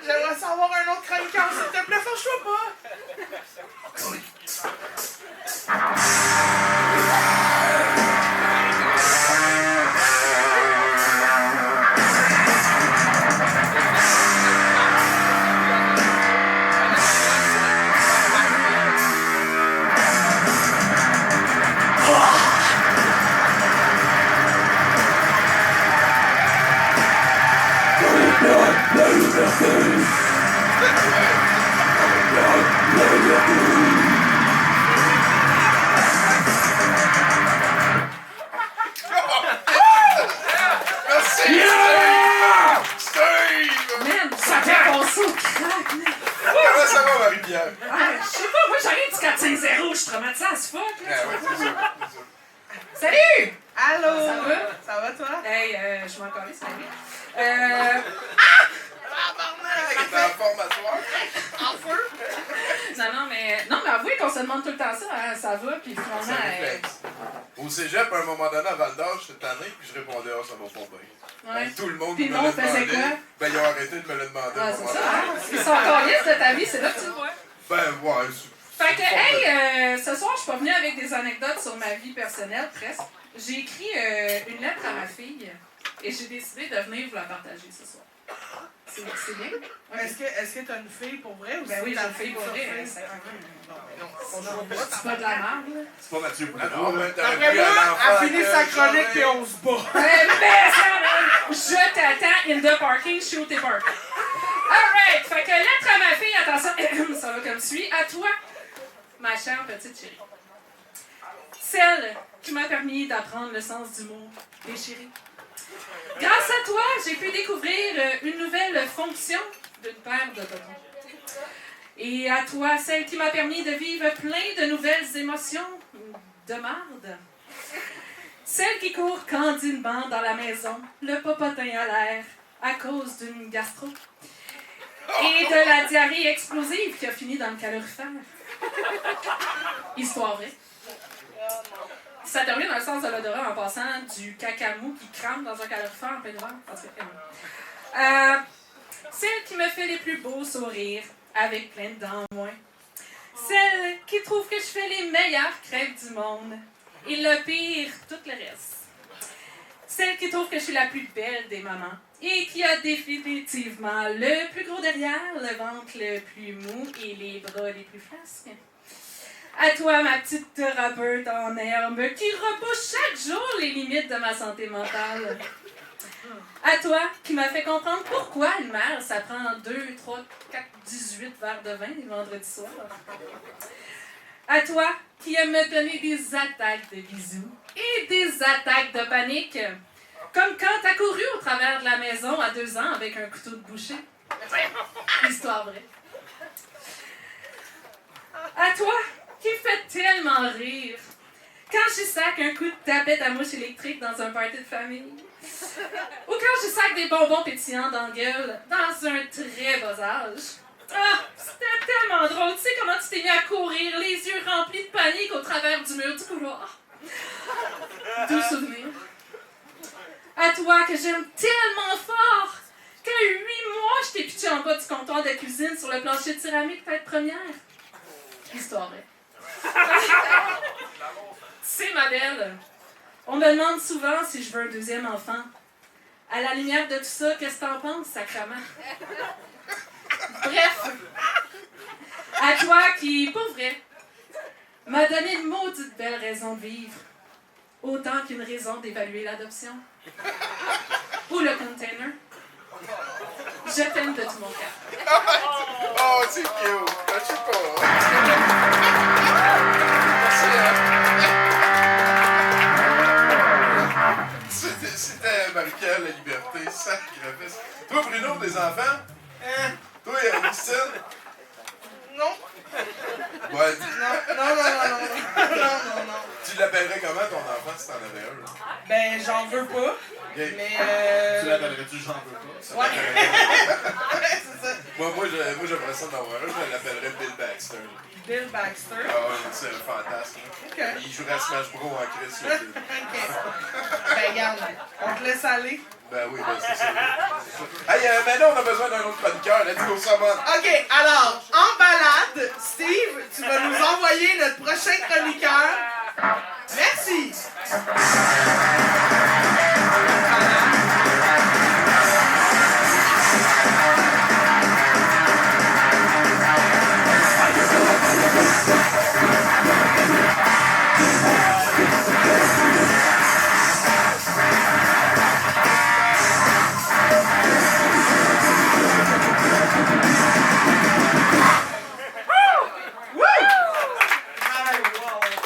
j'aimerais savoir un autre chroniqueur, s'il te plaît, fâche-toi pas! Merci! Yeah! Steve! Man, ça fait passer au crack, man. Comment ça va, Marie-Pierre? Ah, je sais pas, moi j'arrive du 4-5-0, je suis traumatisée à ce fuck, là. Ah ouais, c'est ça. Salut! Allô? Ça va? Ça va, toi? Hey, je m'en calais, salut. T'es en forme à soir? Non, mais avouez qu'on se demande tout le temps ça, hein, ça va, puis C'est finalement... un réflexe. Au cégep, à un moment donné, à Val d'Or, cette année, puis je répondais, ça va pas bien. Ouais. Tout le monde Puis me le l'a monde faisait demandé. quoi? Ben, ils ont arrêté de me le demander. à Ah, un c'est moment ça, donné. hein? Ils sont encore listes de ta vie, c'est là que tu le vois. Ben, ouais, Fait que, c'est une forme hey, ce soir, je suis pas venue avec des anecdotes sur ma vie personnelle, presque. J'ai écrit une lettre à ma fille et j'ai décidé de venir vous la partager ce soir. C'est bien? Ouais. Est-ce que t'as une fille pour vrai ou Ben oui, c'est ta j'ai une fille pour future vrai, fille? c'est- Non, on joue pas. C'est pas de la merde, là. C'est pas Mathieu Ah Boudreau, non, là. ben, t'aurais Après pu moi, aller en faire elle finit sa avec chronique Jorin. et on se bat. Mais ça, man, je t'attends in the parking, shoot tes park. Alright, fait que lettre à ma fille, attention, ça va comme suit. À toi, ma chère petite chérie. Celle qui m'a permis d'apprendre le sens du mot déchiré. Grâce à toi, j'ai pu découvrir une nouvelle fonction d'une paire de bottons. Et à toi, celle qui m'a permis de vivre plein de nouvelles émotions de marde. Celle qui court candidement dans la maison, le popotin à l'air, à cause d'une gastro. Et de la diarrhée explosive qui a fini dans le calorifère. Histoire vraie. Ça termine dans le sens de l'odorat en passant du cacamou qui crame dans un calorifère en plein hiver. Parce que, celle qui me fait les plus beaux sourires avec plein de dents en moins. Celle qui trouve que je fais les meilleures crêpes du monde. Et le pire, tout le reste. Celle qui trouve que je suis la plus belle des mamans. Et qui a définitivement le plus gros derrière, le ventre le plus mou et les bras les plus flasques. À toi, ma petite thérapeute en herbe, qui repousse chaque jour les les limites de ma santé mentale. À toi, qui m'a fait comprendre pourquoi une mère, ça prend 2, 3, 4, 18 verres de vin les vendredis soirs. À toi, qui aime me donner des attaques de bisous et des attaques de panique. Comme quand t'as couru au travers de la maison à 2 ans avec un couteau de boucher. Histoire vraie. À toi, qui me fait tellement rire. Quand je sac un coup de tapette à mouche électrique dans un party de famille. Ou quand je sac des bonbons pétillants dans la gueule dans un très bas âge. Ah, c'était tellement drôle. Tu sais comment tu t'es mis à courir, les yeux remplis de panique au travers du mur du couloir. Doux souvenir. À toi que j'aime tellement fort qu'à 8 mois, je t'ai pitché en bas du comptoir de cuisine sur le plancher de céramique fête première. Histoire vraie. Tu sais, ma belle, on me demande souvent si je veux un deuxième enfant. À la lumière de tout ça, qu'est-ce que t'en penses, sacrément? Bref, à toi qui, pour vrai, m'a donné une maudite belle raison de vivre, autant qu'une raison d'évaluer l'adoption. Ou le container. Je t'aime de tout mon cœur. Oh, c'est cute! Je sais pas. Merci, C'était Marie-Pierre, la liberté, sacrifice. Toi, Bruno, des enfants? Hein? Toi, Christine? Non. Ouais, Non. tu l'appellerais comment ton enfant si t'en avais un? Ben, j'en veux pas. Okay. Mais Tu l'appellerais-tu j'en veux pas? Ouais. C'est ça. Moi, j'aimerais ça d'en avoir un. Je l'appellerais Bill Baxter. Bill Baxter. Ah ouais, c'est un fantasme. OK. Il jouerait à Smash Bros en Chris. Le Bill. OK. Ben, regarde, on te laisse aller. Ben oui, ben c'est ça. Hey, maintenant, on a besoin d'un autre chroniqueur. Let's go, ça va. OK, alors, en balade, Steve, tu vas nous envoyer notre prochain chroniqueur. Merci.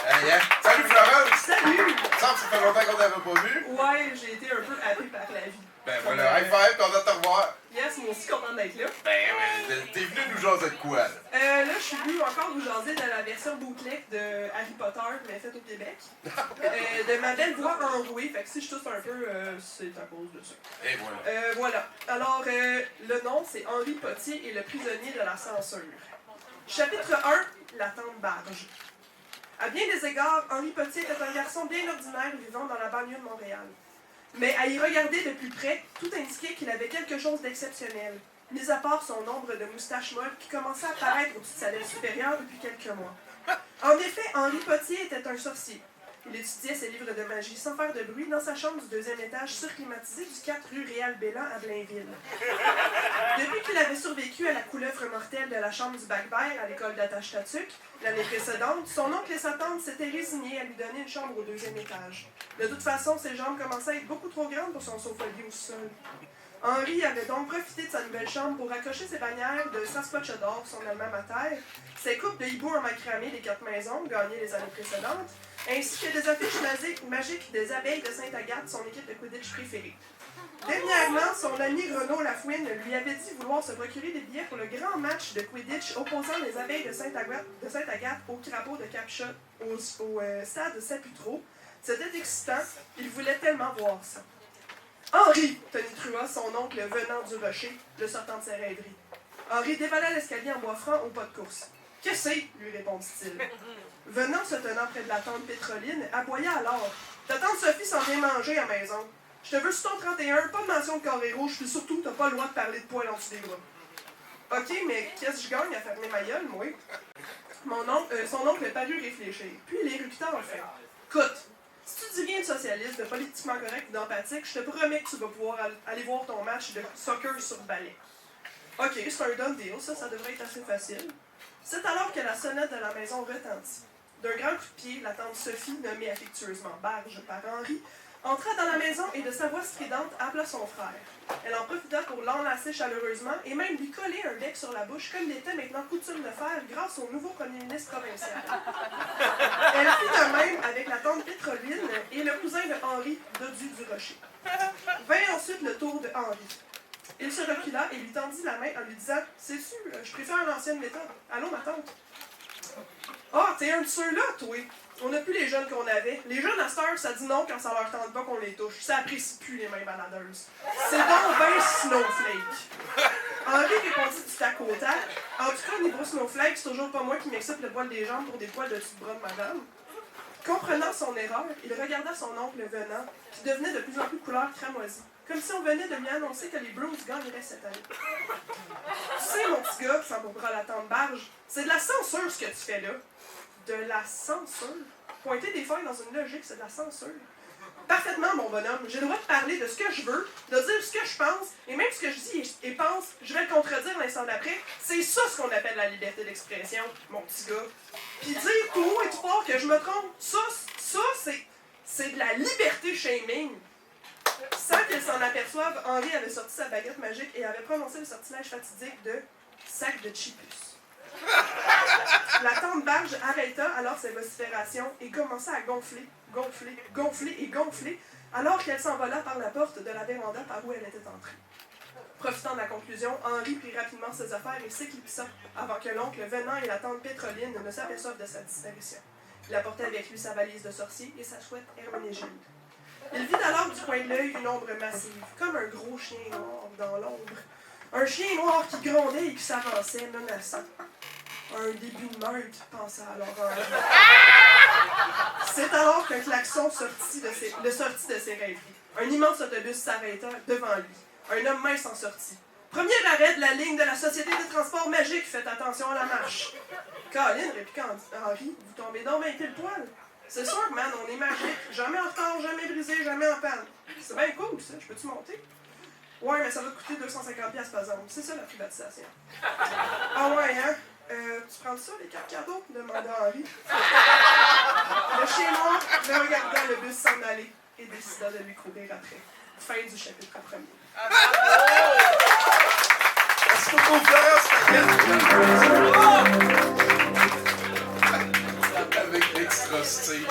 Hey, hein. Salut, Florence. Salut! Ça fait longtemps qu'on t'avait pas vu. Ouais, j'ai été un peu happée par la vie. Ben voilà, high five, content de te revoir. Yes, moi aussi content d'être là. T'es venu nous jaser de quoi, là? Là, je suis venue encore vous jaser de la version bootleg de Harry Potter, mais faite au Québec. De ma belle voix enrouée, fait que si je tousse un peu, c'est à cause de ça. Et voilà. Voilà. Alors, le nom, c'est Henri Potier et le prisonnier de la censure. Chapitre 1, la tante Barge. À bien des égards, Henri Potier était un garçon bien ordinaire vivant dans la banlieue de Montréal. Mais à y regarder de plus près, tout indiquait qu'il avait quelque chose d'exceptionnel, mis à part son ombre de moustache molle qui commençait à apparaître au-dessus de sa lèvre supérieure depuis quelques mois. En effet, Henri Potier était un sorcier. Il étudiait ses livres de magie sans faire de bruit dans sa chambre du 2e étage surclimatisée du 4 rue Réal-Bélan à Blainville. Depuis qu'il avait survécu à la couleuvre mortelle de la chambre du Bac-Vert à l'école d'Attache-Tatuc, l'année précédente, son oncle et sa tante s'étaient résignés à lui donner une chambre au 2e étage. De toute façon, ses jambes commençaient à être beaucoup trop grandes pour son sofa-lit au sol. Henri avait donc profité de sa nouvelle chambre pour accrocher ses bannières de Saskatchewan, son alma mater, ses coupes de hibou en macramé des 4 maisons, gagnées les années précédentes, ainsi que des affiches magiques des abeilles de Sainte-Agathe, son équipe de Quidditch préférée. Dernièrement, son ami Renaud Lafouine lui avait dit vouloir se procurer des billets pour le grand match de Quidditch opposant les abeilles de Sainte-Agathe au crapaud de Capshot au stade Saputro. C'était excitant, il voulait tellement voir ça. Henri, tonitra son oncle venant du rocher, le sortant de ses rêveries. Henri dévala l'escalier en bois franc au pas de course. « Que c'est? » lui répondit-il. Venant se tenant près de la tante Pétroline, aboya alors. « Ta tante Sophie s'en vient manger à maison. Je te veux sur ton 31, pas de mention de carré rouge, puis surtout, t'as pas le droit de parler de poils en dessous des bras. » « Ok, mais qu'est-ce que je gagne à fermer ma gueule, moi? » Son oncle parut réfléchir, puis l'éructa enfin. « Écoute, si tu dis rien de socialiste, de politiquement correct ou d'empathique, je te promets que tu vas pouvoir aller voir ton match de soccer sur balai. » Ok, c'est un done deal, ça devrait être assez facile. C'est alors que la sonnette de la maison retentit. D'un grand coup de pied, la tante Sophie, nommée affectueusement Barge par Henri, entra dans la maison et de sa voix stridente appela son frère. Elle en profita pour l'enlacer chaleureusement et même lui coller un bec sur la bouche comme il était maintenant coutume de faire grâce au nouveau premier ministre provincial. Elle fit de même avec la tante Pétroline et le cousin de Henri, Dodu du Rocher. Vint ensuite le tour de Henri. Il se recula et lui tendit la main en lui disant « Sais-tu, je préfère l'ancienne méthode. Allô, ma tante? »« Ah, t'es un de ceux-là, toi. On n'a plus les jeunes qu'on avait. Les jeunes à cette heure, ça dit non quand ça leur tente pas qu'on les touche. Ça apprécie plus les mains baladeuses. C'est donc ben snowflake. » Henri répondit du tac au tac. « En tout cas, niveau snowflake, c'est toujours pas moi qui m'excite le poil des jambes pour des poils de dessus de bras de madame. » Comprenant son erreur, il regarda son oncle venant, qui devenait de plus en plus couleur cramoisie, comme si on venait de lui annoncer que les Blues gagneraient cette année. « Tu sais, mon petit gars, s'embourra la tante Barge, c'est de la censure ce que tu fais là. » De la censure? Pointer des feuilles dans une logique, c'est de la censure. Parfaitement, mon bonhomme. J'ai le droit de parler de ce que je veux, de dire ce que je pense, et même ce que je dis et pense, je vais le contredire l'instant d'après. C'est ça ce qu'on appelle la liberté d'expression, mon petit gars. Puis dire tout haut et tout fort que je me trompe, ça c'est de la liberté shaming. Sans qu'il s'en aperçoive, Henri avait sorti sa baguette magique et avait prononcé le sortilège fatidique de sac de chipus. La tante Barge arrêta alors ses vociférations et commença à gonfler, gonfler, gonfler et gonfler, alors qu'elle s'envola par la porte de la véranda par où elle était entrée. Profitant de la conclusion, Henri prit rapidement ses affaires et s'éclipsa avant que l'oncle venant et la tante Pétroline ne s'aperçoivent de sa disparition. Il apportait avec lui sa valise de sorcier et sa chouette herménégilde. Il vit alors du coin de l'œil une ombre massive, comme un gros chien noir dans l'ombre. Un chien noir qui grondait et qui s'avançait, menaçant. Un début de meute, pensa alors Henri. C'est alors qu'un klaxon sortit de ses rêveries. Un immense autobus s'arrêta devant lui. Un homme mince en sortit. Premier arrêt de la ligne de la Société de transport magique, faites attention à la marche. Colin, répliqua Henri, vous tombez donc bien pile poil. C'est sûr, man, on est magique. Jamais en retard, jamais brisé, jamais en panne. C'est bien cool, ça. Je peux-tu monter? Ouais, mais ça va te coûter 250$ par exemple. C'est ça la privatisation. Ah ouais, hein? Tu prends ça, les cartes cadeaux? Demanda Henri. Le chien noir le regarda le bus s'en aller et décida de lui courir après. Fin du chapitre 1er. Merci beaucoup, Florence. Avec l'extra style.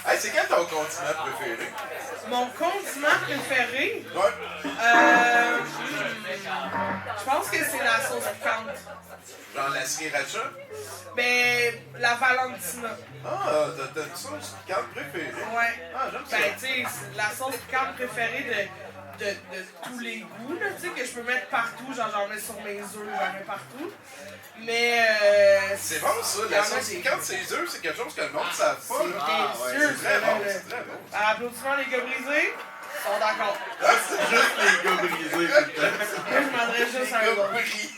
Hey, c'est quel ton condiment préféré? Mon condiment préféré? Ouais. Je pense que c'est la sauce piquante. Genre la sriracha? Ben, la Valentina. Ah, t'as une sauce piquante préférée? Ouais. Ah, j'aime ça. Ben, tu sais, c'est la sauce piquante préférée de tous les goûts, là, tu sais, que je peux mettre partout. Genre, j'en mets sur mes œufs, j'en mets partout. Mais, c'est bon, ça. La sauce piquante, ses œufs, c'est quelque chose que le monde ne savent pas. C'est C'est très bon, c'est très bon. Applaudissements, les gars brisés. Ils sont d'accord. Ah, c'est juste les gars brisés tout le temps. Moi, je m'adresse juste à eux. Les gars brisés.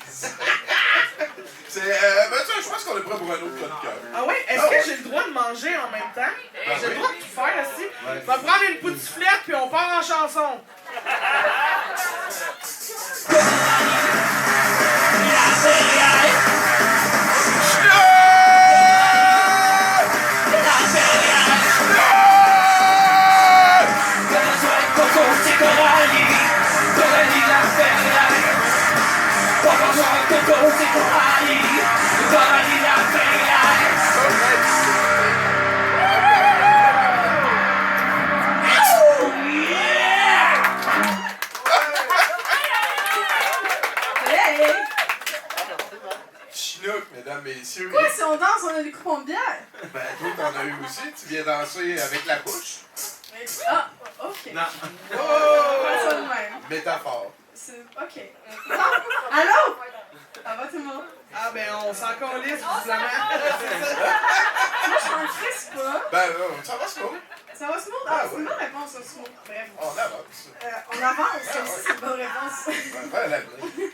Ben, tu sais, je pense qu'on est prêt pour un autre chroniqueur. Ah ouais? Est-ce que j'ai le droit de manger en même temps? J'ai le droit de tout faire aussi? Je vais prendre une poutiflette puis on part en chanson. Chinook, mesdames, messieurs. Quoi, si on danse, on a des coupons de bière? Ben, toi, t'en as eu aussi. Tu viens danser avec la bouche. Ah, ok. Non. Pas ça de même. Métaphore. Ok. Bon, allô? Ça va tout le monde? Ah ben, on s'en calisse, visiblement. Moi, je m'en crisse pas. Ben, ça va, c'est bon. Ça va smooth? Ah, c'est une bonne réponse, ça, smooth. Bref. On avance. On avance, comme si c'est une bonne réponse. Ben, l'avenir.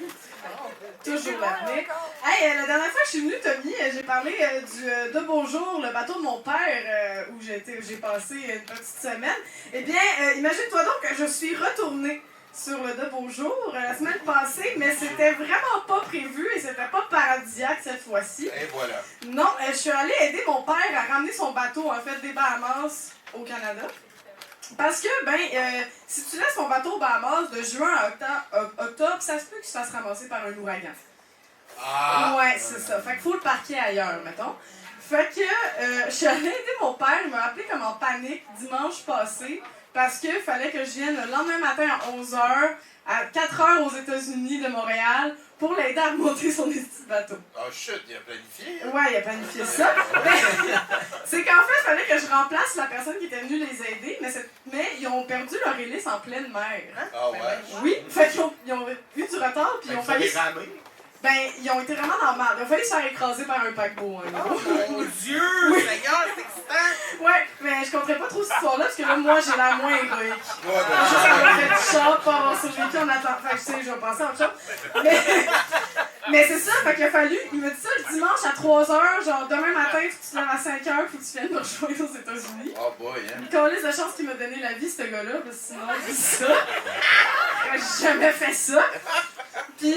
Toujours l'avenir. Hey, la dernière fois que je suis venue, Tommy, j'ai parlé du De Beaux Jours, le bateau de mon père, où j'ai passé une petite semaine. Eh bien, imagine-toi donc que je suis retournée sur le De Beaux Jours la semaine passée, mais c'était vraiment pas prévu et c'était pas paradisiaque cette fois-ci. Et voilà. Non, je suis allée aider mon père à ramener son bateau, en fait, des Bahamas au Canada. Parce que, si tu laisses ton bateau aux Bahamas de juin à octobre, ça se peut qu'il se fasse ramasser par un ouragan. Ah! Ouais, c'est ça. Fait qu'il faut le parquer ailleurs, mettons. Fait que je suis allée aider mon père, il m'a appelé comme en panique dimanche passé parce qu'il fallait que je vienne le lendemain matin à 11h, à 4h aux États-Unis de Montréal, pour l'aider à remonter son petit bateau. Oh shit, il a planifié? Ouais, il a planifié ça. C'est qu'en fait, il fallait que je remplace la personne qui était venue les aider, mais ils ont perdu leur hélice en pleine mer. Ah ouais? Oui, fait qu'ils ont eu du retard, puis ils ont failli... ramer? Ils ont été vraiment dans le mal. Ils ont failli se faire écraser par un paquebot. Hein, Oh mon Dieu! Seigneur, c'est excitant! Ouais, mais je compterais pas trop cette histoire-là, parce que là, moi, j'ai l'air moins héroïque. Ouais, Juste avoir fait du char, pas avoir survécu en attendant. Fait que, tu sais, je vais passer à autre chose. Mais c'est ça, fait qu'il a fallu, il m'a dit ça le dimanche à 3h, genre demain matin, faut que tu te lèves à 5h, faut que tu viennes me rejoindre aux États-Unis. Oh boy, hein? Câlisse de chance qu'il m'a donné la vie, ce gars-là, parce que sinon, c'est ça. J'ai jamais fait ça. Puis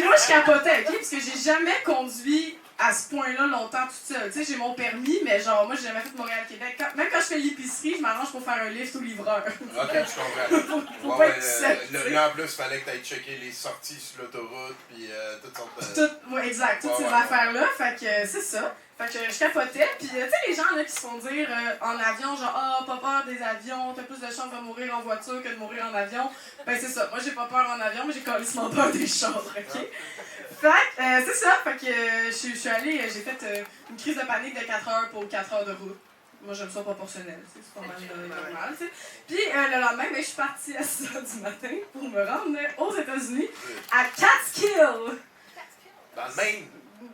moi, je capotais, ok? Parce que j'ai jamais conduit à ce point-là longtemps toute seule. Tu sais, j'ai mon permis, mais genre, moi, j'ai jamais fait Montréal-Québec. Même quand je fais l'épicerie, je m'arrange pour faire un lift au livreur. Ok, je comprends. Faut pas être seul. Là, en plus, il fallait que tu ailles checker les sorties sur l'autoroute, puis toutes sortes de... Ouais, exact, toutes ces affaires-là. Fait que c'est ça. Fait que je capotais. Puis, tu sais, les gens là qui se font dire en avion, genre, ah, pas peur des avions, t'as plus de chance de mourir en voiture que de mourir en avion. Ben, c'est ça. Moi, j'ai pas peur en avion, mais j'ai carrément peur des chars, ok? Fait que, c'est ça. Fait que je suis allée, j'ai fait une crise de panique de 4 heures pour 4 heures de route. Moi, j'aime ça proportionnel, c'est pas mal normal, tu sais. Puis, le lendemain, je suis partie à 6h du matin pour me rendre aux États-Unis, à Catskill. Dans le Maine?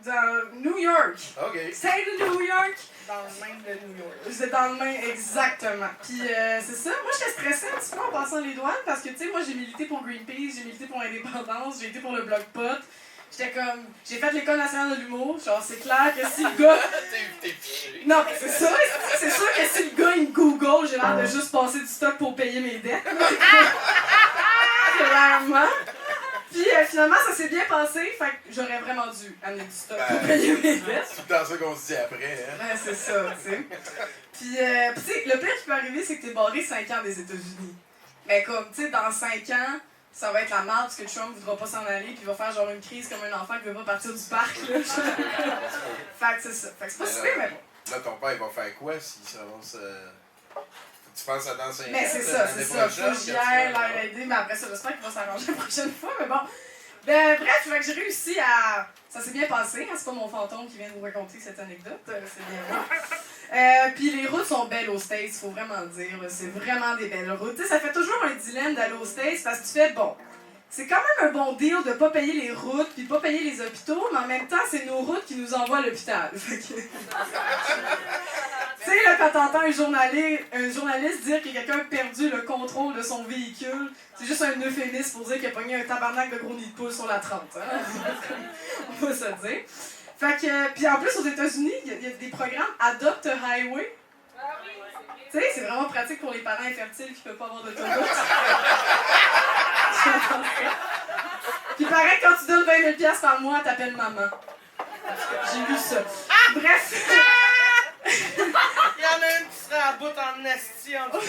Dans New York. OK. C'est de New York. Dans le Maine de New York. C'est dans le Maine, exactement. Puis c'est ça. Moi, j'étais stressée un petit peu en passant les douanes parce que, tu sais, moi, j'ai milité pour Greenpeace, j'ai milité pour l'indépendance, j'ai été pour le Bloc Pot. J'étais comme... J'ai fait l'École nationale de l'humour. Genre, c'est clair que si le gars... T'es fiché. Non, c'est ça. C'est sûr que si le gars, il me Google, j'ai l'air de juste passer du stock pour payer mes dettes. Clairement. Puis finalement, ça s'est bien passé, fait que j'aurais vraiment dû amener du stock pour payer mes dettes. C'est tout le temps ça qu'on se dit après, hein? Ouais, c'est ça, tu sais. Puis, tu sais, le pire qui peut arriver, c'est que t'es barré 5 ans des États-Unis. Mais comme, tu sais, dans 5 ans, ça va être la merde parce que Trump voudra pas s'en aller, puis il va faire genre une crise comme un enfant qui veut pas partir du parc, là. Fait que c'est ça. Fait que c'est pas super, mais bon. Là, ton père, il va faire quoi s'il s'avance... Tu penses à dans 5 ans? Mais c'est ça, c'est ça. Faut que j'y aille l'aider, mais après ça, j'espère qu'il va s'arranger la prochaine fois, mais bon. Ben, bref, fait que j'ai réussi à... Ça s'est bien passé, hein, c'est pas mon fantôme qui vient de vous raconter cette anecdote, c'est bien moi. Puis les routes sont belles aux States, faut vraiment le dire, là, c'est vraiment des belles routes. Tu sais, ça fait toujours un dilemme d'aller aux States parce que tu fais, bon, c'est quand même un bon deal de pas payer les routes puis pas payer les hôpitaux, mais en même temps, c'est nos routes qui nous envoient à l'hôpital. Fait que... Tu sais, là, quand t'entends un journaliste dire que quelqu'un a perdu le contrôle de son véhicule, c'est juste un euphémisme pour dire qu'il a pogné un tabarnak de gros nid de poule sur la 30. Hein? On va se le dire. Fait que, puis en plus, aux États-Unis, il y a des programmes Adopt a Highway. Tu sais, c'est vraiment pratique pour les parents infertiles qui ne peuvent pas avoir d'autoroute. Puis pareil, quand tu donnes 20 000$ par mois, t'appelles maman. J'ai lu ça. Bref. Il y en a une qui serait à bout en esti, en tout cas.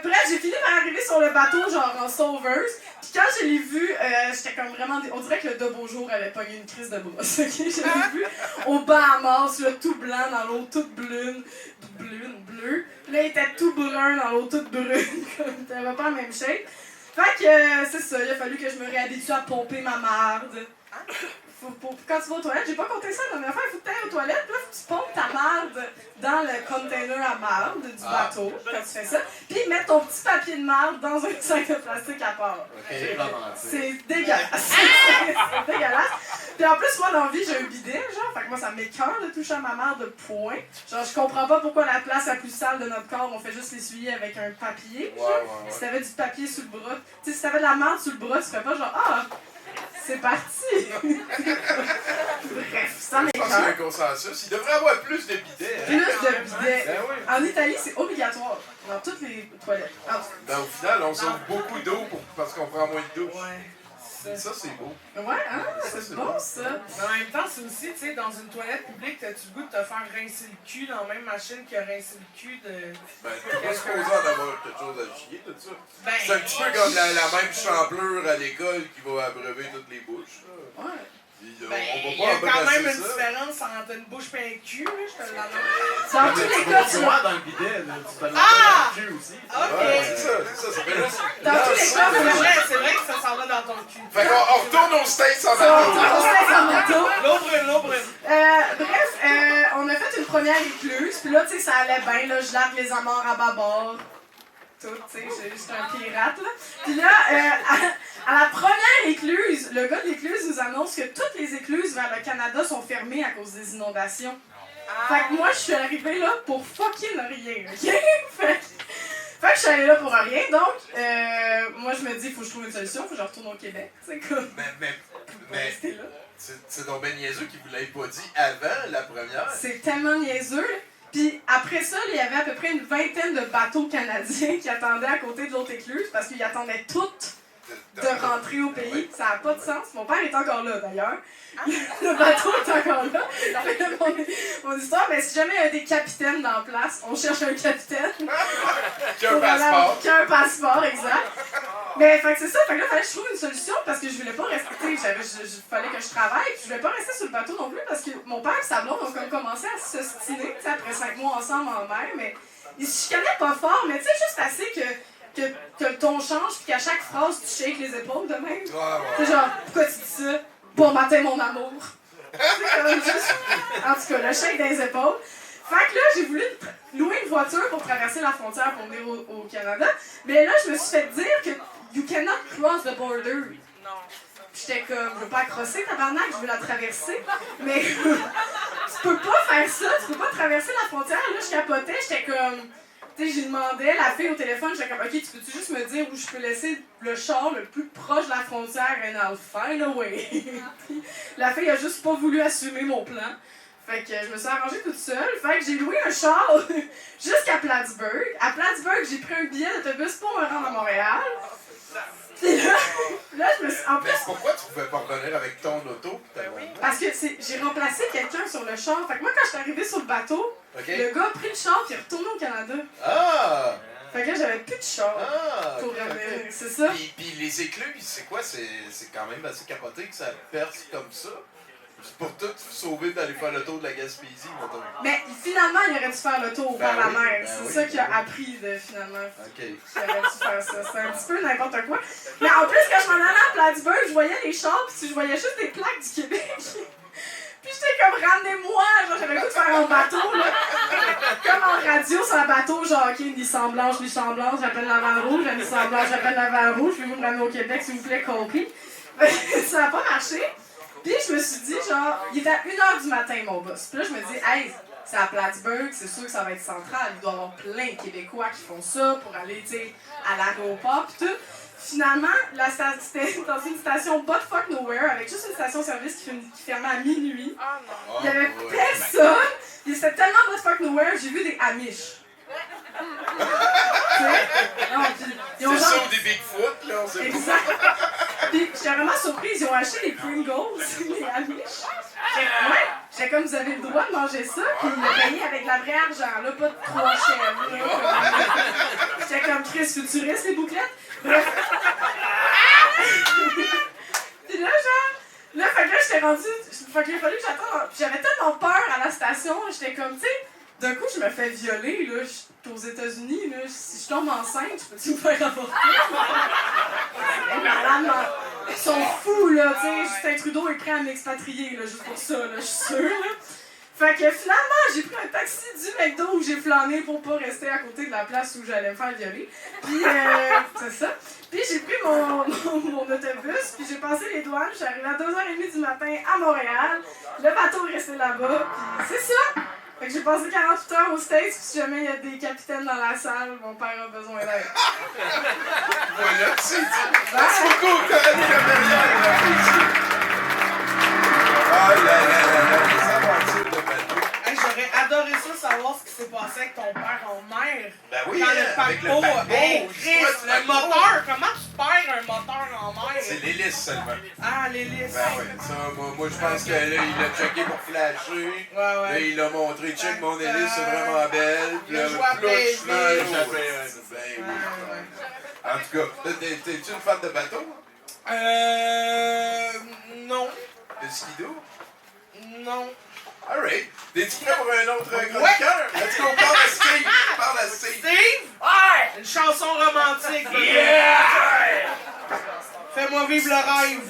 Bref, j'ai fini par arriver sur le bateau, genre en sauveuse. Puis quand je l'ai vu, j'étais comme vraiment... On dirait que le de Beaujour avait pogné une crise de brosse. Okay? Je l'ai vu au Bahamas, là, tout blanc dans l'eau toute bleue. Là, il était tout brun dans l'eau toute brune. Comme t'avais pas la même shape. Fait que c'est ça, il a fallu que je me réhabitue à pomper ma marde. Quand tu vas aux toilettes, j'ai pas compté ça la dernière fois, il faut que tu ailles aux toilettes, là, faut que tu pompes ta marde dans le container à marde du bateau, quand tu fais ça, puis mettre ton petit papier de marde dans un sac de plastique à part. Okay. C'est dégueulasse. C'est dégueulasse. Puis en plus, moi, dans la vie, j'ai un bidet, genre, fait que moi, ça m'écoeure de toucher à ma marde de point. Genre, je comprends pas pourquoi la place la plus sale de notre corps, on fait juste l'essuyer avec un papier. Ouais. Si t'avais du papier sous le bras, tu sais, si t'avais de la marde sous le bras, tu ferais pas genre, ah! C'est parti! Bref, ça Je pense qu'il y a un m'écoeure. consensus. Il devrait y avoir plus de bidets. Hein? Plus de bidets. Ben oui. En Italie, c'est obligatoire. Dans toutes les toilettes. Ben, au final, on sauve beaucoup d'eau parce qu'on prend moins de douche. Ouais. ça. Ça, c'est beau. Ouais, hein? C'est bon, ça. Mais en même temps, c'est aussi, tu sais, dans une toilette publique, t'as-tu le goût de te faire rincer le cul dans la même machine que rincer le cul de... Ben, t'es pas supposé en avoir quelque chose à chier, tout ça. Ben, C'est un petit peu comme la même champlure à l'école qui va abreuver toutes les bouches. Là. Ouais. Puis, ben, on il va y a pas quand même embrasser une ça. différence entre une bouche et un cul, là, je te l'annonce. Dans tous les cas, tu vois dans le bidet, là, tu te Ah! le cul aussi. Ok. Ouais, c'est ça. Ça fait juste. Dans tous les cas, C'est vrai que ça s'en va dans ton cul. Fait qu'on retourne au States en on bateau. se laisse en moto. L'eau brune. Bref, on a fait une première écluse, puis là, tu sais, ça allait bien, là, je largue les amarres à bâbord. Tout, tu sais, j'étais un pirate, là. Puis là, à la première écluse, le gars de l'écluse nous annonce que toutes les écluses vers le Canada sont fermées à cause des inondations. Fait que moi, je suis arrivée là pour fucking rien, ok? Fait que je suis allée là pour rien, donc, moi, je me dis, il faut que je trouve une solution, faut que je retourne au Québec, c'est comme... Mais rester là. c'est donc ben niaiseux qu'il vous l'ait pas dit avant la première. C'est tellement niaiseux. Puis après ça, il y avait à peu près une vingtaine de bateaux canadiens qui attendaient à côté de l'autre écluse parce qu'ils attendaient toutes de rentrer au pays. Ça n'a pas de sens. Mon père est encore là, d'ailleurs. Le bateau est encore là. Mon histoire, mais si jamais il y a des capitaines dans la place, on cherche un capitaine. Qui a un passeport. Qui a un passeport, exact. Mais fait que c'est ça, fait que là, il fallait que je trouve une solution parce que je voulais pas rester, fallait que je travaille, puis je voulais pas rester sur le bateau non plus parce que mon père et sa blonde ont comme commencé à s'ostiner, tu sais, après 5 mois ensemble en mer, mais ils se chicanaient pas fort, mais tu sais, juste assez que le ton change puis qu'à chaque phrase, tu shakes les épaules de même. C'est genre, pourquoi tu dis ça? Bon matin, mon amour. C'est comme juste, en tout cas, le shake des épaules. Fait que là, j'ai voulu louer une voiture pour traverser la frontière pour venir au Canada. Mais là, je me suis fait dire que you cannot cross the border. Non. J'étais comme, je veux pas crosser, tabarnak, je veux la traverser. Mais tu peux pas faire ça, tu peux pas traverser la frontière. Là, je capotais, j'étais comme... Tu sais, j'ai demandé, la fille au téléphone, j'étais comme, ok, tu peux-tu juste me dire où je peux laisser le char le plus proche de la frontière and I'll find a way. La fille a juste pas voulu assumer mon plan. Fait que je me suis arrangée toute seule. Fait que j'ai loué un char jusqu'à Plattsburgh. À Plattsburgh, j'ai pris un billet d'autobus pour me rendre à Montréal. Puis là, je me suis... En plus, Mais pourquoi tu pouvais pas revenir avec ton auto? parce que j'ai remplacé quelqu'un sur le char. Fait que moi, quand je suis arrivée sur le bateau, le gars a pris le char et est retourné au Canada. Ah! Fait que là, j'avais plus de char. Pour revenir. C'est ça. Puis les écluses, c'est quoi? C'est quand même assez capoté que ça perce comme ça. C'est pour tout sauver d'aller faire le tour de la Gaspésie, mettons. Mais finalement, il aurait dû faire le tour par la oui, mer. ben C'est oui, ça qu'il a ben appris finalement. OK. Il aurait dû faire ça. C'est un petit peu n'importe quoi. Mais en plus, quand je m'en allais à Plattsburgh, je voyais les chars, puis je voyais juste des plaques du Québec. Puis j'étais comme, ramenez-moi! Genre, j'avais le goût de faire un bateau, là. Comme en radio, sur un bateau, genre, ok, Nissan blanche, j'appelle la vanne rouge, la Nissan blanche, j'appelle la vanne rouge, puis vous me ramener au Québec, s'il vous plaît, compris. Ça n'a pas marché. Puis je me suis dit, genre, il était à 1h du matin, mon boss. Puis là, je me dis, hey, c'est à Plattsburgh, c'est sûr que ça va être central. Il doit y avoir plein de Québécois qui font ça pour aller, tu sais, à l'aéroport, pis tout. Finalement, c'était dans une station buttfuck nowhere, avec juste une station-service qui fermait à minuit. Il y avait personne. Et c'était tellement buttfuck nowhere, j'ai vu des Amish. C'est ça ou des Bigfoot, là, on sait pas. Exact. Puis j'étais vraiment surprise, ils ont acheté des Pringles, les Amish. J'étais comme, vous avez le droit de manger ça, puis ils l'ont payé avec de la vraie argent, là, pas de 3 chèvres. J'étais comme, Chris, futuriste, les bouclettes. Bref. Puis là, genre, fait que là, j'étais rendue, fait qu'il a fallu que j'attende, j'avais tellement peur à la station, j'étais comme, tu sais, d'un coup, je me fais violer, là, aux États-Unis, là, si je tombe enceinte, je peux-tu me faire avorter? Ils sont fous, là, tu sais, Justin Trudeau est prêt à m'expatrier, là, juste pour ça, là, je suis sûre, là. Fait que finalement, j'ai pris un taxi du McDo où j'ai flâné pour pas rester à côté de la place où j'allais me faire violer. Puis, c'est ça. Puis j'ai pris mon autobus, puis j'ai passé les douanes, je suis arrivée à 2h30 du matin à Montréal. Le bateau est resté là-bas, puis c'est ça! Fait que j'ai passé 48 heures aux States, puis si jamais il y a des capitaines dans la salle, mon père a besoin d'aide. Voilà, c'est dit. Merci beaucoup, Coralie Laperrière. Ah là là là là, les aventures de bateau. Hey, j'aurais adoré ça, savoir ce qui s'est passé avec ton père en mer. Ben oui, Dans le avec le paquebot. paquebot. Hey, Chris, Ouais, le moteur. Comment tu perds un moteur en mer? C'est l'hélice seulement. Ah, l'hélice. Ben oui, ça, moi je pense que là, il a checké pour flasher. Ouais, Là, ouais. il a montré, check mon hélice, c'est vraiment belle. Puis Il a là, joué à plus je Playville. flash, ben oui. En tout cas, t'es-tu une fan de bateau? Non. De skido? Non. Alright. T'es-tu prêt pour un autre chroniqueur? Let's go, parle à Steve. Parle à Steve. Steve? Ouais! Une chanson romantique. Yeah! Fais-moi vivre le rêve.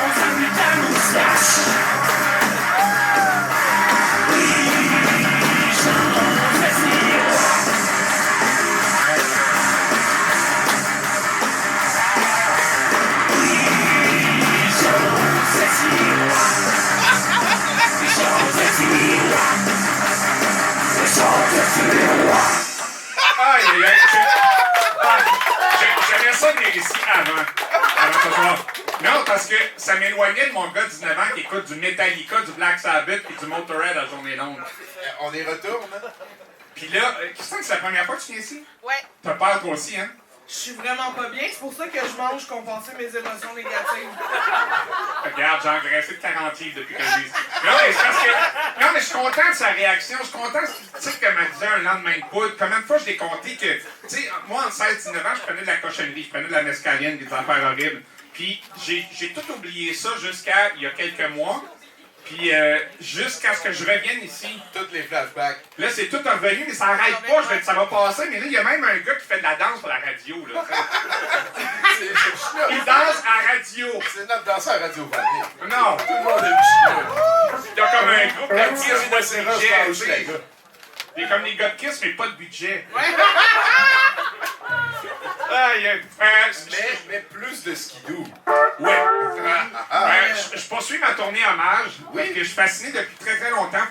On s'amuse ta moustache. J'aimais ça des récits avant ce soir. Non, parce que ça m'éloignait de mon gars de 19 ans qui écoute du Metallica, du Black Sabbath et du Motorhead à journée longue. On y retourne, hein? Puis là, Christian, c'est la première fois que tu viens ici? Ouais. T'as peur toi aussi, hein? Je suis vraiment pas bien, c'est pour ça que je mange compenser mes émotions négatives. Regarde, j'ai engraissé de 40 livres depuis que je vis ici. Non, mais c'est parce que... Non, mais je suis content de sa réaction. Je suis content, tu sais, comme elle disait un lendemain de poudre. Combien de fois je l'ai compté que... Tu sais, moi, en 16-19 ans, je prenais de la cochonnerie. Je prenais de la mescaline, des affaires horribles. Puis j'ai tout oublié ça jusqu'à il y a quelques mois. Puis jusqu'à ce que je revienne ici. Tous les flashbacks. Là, c'est tout revenu, mais ça arrête pas. Je vais, ça va passer. Mais là, il y a même un gars qui fait de la danse pour la radio. Là. Il danse à radio. C'est notre danseur radiophonique. Non. Tout le monde est Il y a comme un groupe de Kiss, Kiss, pas de c'est budget. Roche, tu sais. Il y a comme les gars de Kiss, mais pas de budget. Mais plus de skidoo. Ouais. Je poursuis ma tournée hommage parce que je suis fasciné depuis très très longtemps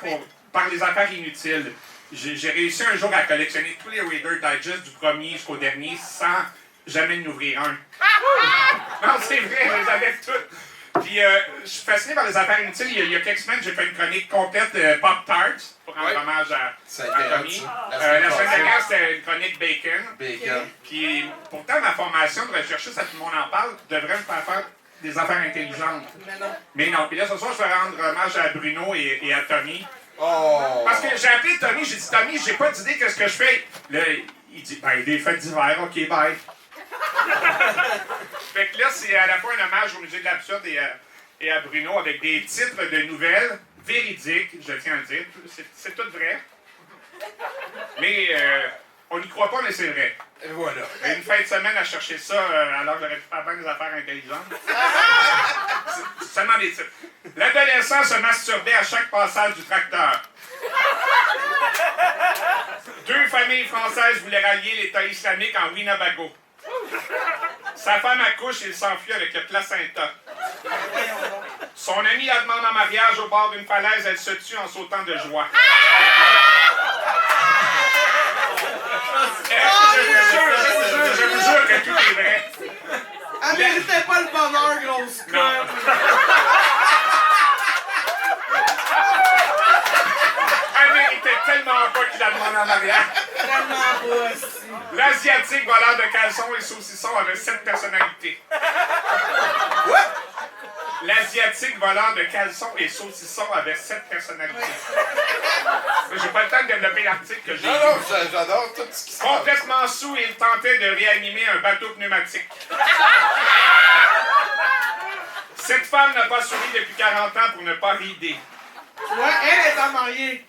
par les affaires inutiles. J'ai réussi un jour à collectionner tous les Reader Digest du premier jusqu'au dernier sans jamais en ouvrir un. Non, c'est vrai, je les avais toutes. Puis je suis fasciné par les affaires inutiles. Il y a quelques semaines, j'ai fait une chronique complète de Pop Tarts pour rendre hommage à Tommy. La semaine dernière, c'était une chronique Bacon. Puis pourtant, ma formation de rechercher, ça tout le monde en parle, devrait me faire des affaires intelligentes. Mais non. Puis là, ce soir, je vais rendre hommage à Bruno et à Tommy. Oh. Parce que j'ai appelé Tommy, j'ai dit Tommy, j'ai pas d'idée qu'est-ce que je fais. Là, il dit ben des fêtes d'hiver, ok, bye. Fait que là, c'est à la fois un hommage au Musée de l'Absurde et à Bruno avec des titres de nouvelles véridiques, je tiens à le dire. C'est tout vrai. Mais on n'y croit pas, mais c'est vrai. Et voilà. Une fin de semaine à chercher ça alors que j'aurais pu faire bien des affaires intelligentes. C'est seulement des titres. L'adolescent se masturbait à chaque passage du tracteur. 2 familles françaises voulaient rallier l'État islamique en Winnebago. Sa femme accouche et il s'enfuit avec le placenta. Son ami la demande en mariage au bord d'une falaise, elle se tue en sautant de joie. Je vous jure que tout est vrai. Elle méritait pas le bonheur, grosse conne. Elle méritait tellement pas qu'il la demande en mariage. Tellement pas, aussi. L'Asiatique voleur de caleçons et saucissons avait 7 personnalités. What? L'Asiatique voleur de caleçons et saucissons avait 7 personnalités. J'ai pas le temps de développer l'article que j'ai lu. Non, j'adore tout ce qui se passe. Complètement sous, il tentait de réanimer un bateau pneumatique. Cette femme n'a pas souri depuis 40 ans pour ne pas rider. Ouais, elle est en mariée.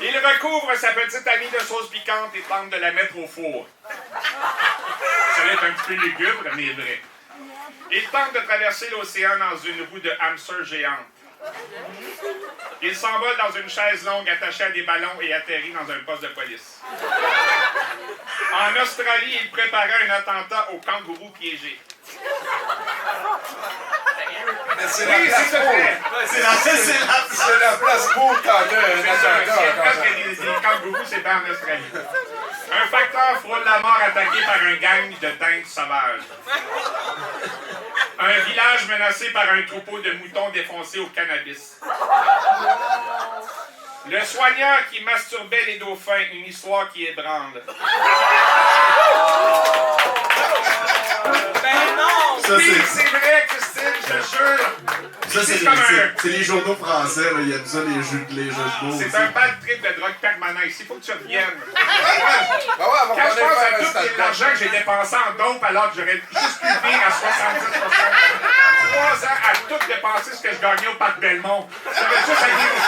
Il recouvre sa petite amie de sauce piquante et tente de la mettre au four. Ça va être un petit peu lugubre, mais vrai. Il tente de traverser l'océan dans une roue de hamster géante. Il s'envole dans une chaise longue attachée à des ballons et atterrit dans un poste de police. En Australie, il préparait un attentat au kangourou piégé. Mais c'est Oui, la place c'est vrai. C'est la place pour quand C'est ça, c'est presque des kangourous, c'est pas en Australie. Un facteur frôle la mort attaqué par un gang de dingues sauvages. Un village menacé par un troupeau de moutons défoncés au cannabis. Le soigneur qui masturbait les dauphins, une histoire qui ébranle. Ben non! Ça, Oui, c'est- c'est vrai, Christine, je te jure. Ça, c'est comme c'est les journaux français, là. Ils aiment ça, les jeux de mots. C'est aussi. un bad trip de drogue permanent ici. Faut que tu reviennes. Ben ouais, on va Quand je revenir pense faire à un tout stade l'argent que j'ai dépensé en dope alors que j'aurais juste pu vivre à 70, 3 ans à tout dépenser ce que je gagnais au parc Belmont. J'aurais juste à vivre ici.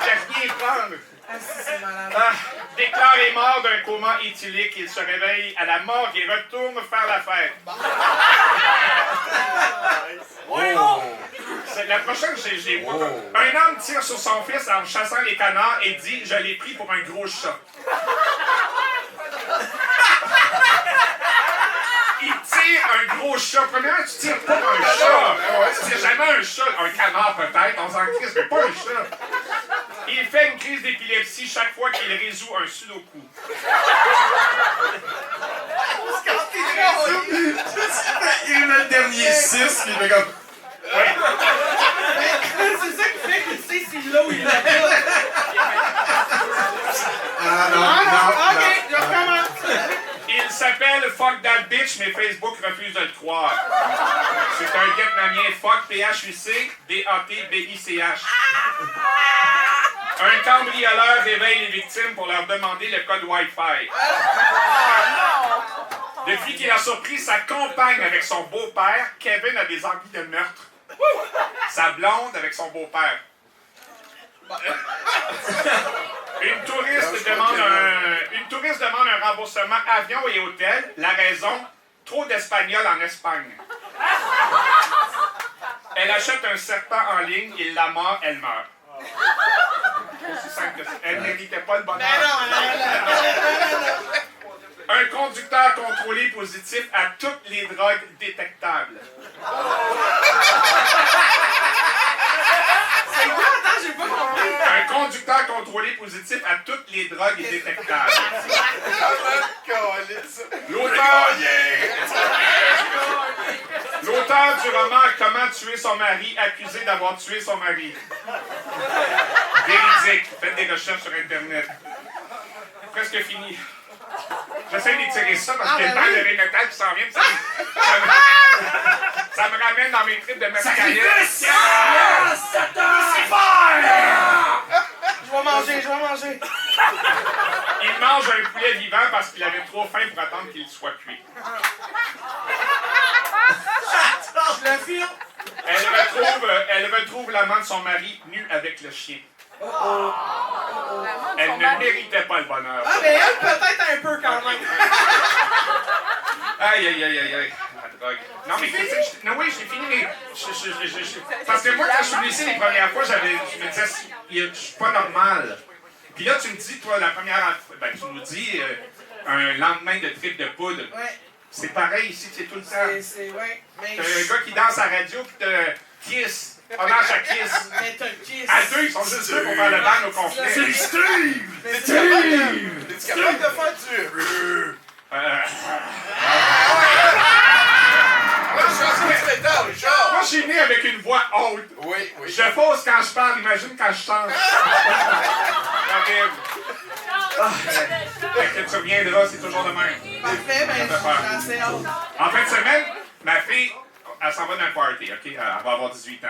J'ai rien prendre. Ah, si, c'est malade. Ah, déclaré mort d'un coma éthylique, il se réveille à la morgue et retourne faire la fête. C'est la prochaine, j'ai Oh. un homme tire sur son fils en chassant les canards et dit « Je l'ai pris pour un gros chat ». Il tire un gros chat. Premièrement, tu tires pas un chat. Tu tires jamais un chat. Un canard peut-être, on s'en crisse, mais pas un chat. Il fait une crise d'épilepsie chaque fois qu'il résout un sudoku. Il met le dernier 6, puis il fait comme. C'est ça qui fait qu'il sait si là ou il l'a pas. Ah non, Ah non, non, ok, je non. recommence. Il s'appelle Fuck That Bitch, mais Facebook refuse de le croire. C'est un Vietnamien Fuck PHUC DAT-BICH. Un cambrioleur réveille les victimes pour leur demander le code Wi-Fi. Depuis qu'il a surpris sa compagne avec son beau-père, Kevin a des envies de meurtre. Sa blonde avec son beau-père. Une touriste demande un remboursement avion et hôtel. La raison, trop d'Espagnols en Espagne. Elle achète un serpent en ligne, il la mord, elle meurt. Aussi simple que ça. Elle méritait pas le bonheur. Un conducteur contrôlé positif à toutes les drogues détectables. C'est quoi? Attends, j'ai pas compris. Un conducteur contrôlé positif à toutes les drogues détectables. L'auteur du roman Comment tuer son mari, accusé d'avoir tué son mari. Véridique. Faites des recherches sur Internet. Presque fini. J'essaie d'étirer ça parce qu'il y a le temps de Rémétal qui s'en vient. Ça me ramène dans mes trips de mescaline. Je vais manger. Il mange un poulet vivant parce qu'il avait trop faim pour attendre qu'il soit cuit. Je le filme. Elle retrouve l'amant de son mari nu avec le chien. Elle ne méritait pas le bonheur. Ah, mais elle, peut-être un peu quand même. Aïe, aïe, aïe, aïe, aïe. La drogue. Non, mais non, oui, j'ai fini, mais parce que moi, quand je suis venu ici les premières fois, je me disais, je suis pas normal. Puis là, tu me dis, toi, la première fois, ben, tu nous dis un lendemain de trip de poudre. Ouais. C'est pareil ici, c'est tout le temps. Ouais. Mais T'as un gars qui danse à la radio, puis te kiss. Hommage à Kiss. Mais t'as le kiss. À deux, ils sont juste deux pour faire le band au complet. C'est Steve! Es-tu capable de faire du. Moi, je suis né avec une voix haute. Oui. Je fausse quand je parle, imagine quand je chante. Horrible. Fait que tu reviendras, c'est toujours de même. Parfait, ben, j'ai assez hâte. En fin de semaine, ma fille, elle s'en va dans un party, OK? Elle va avoir 18 ans.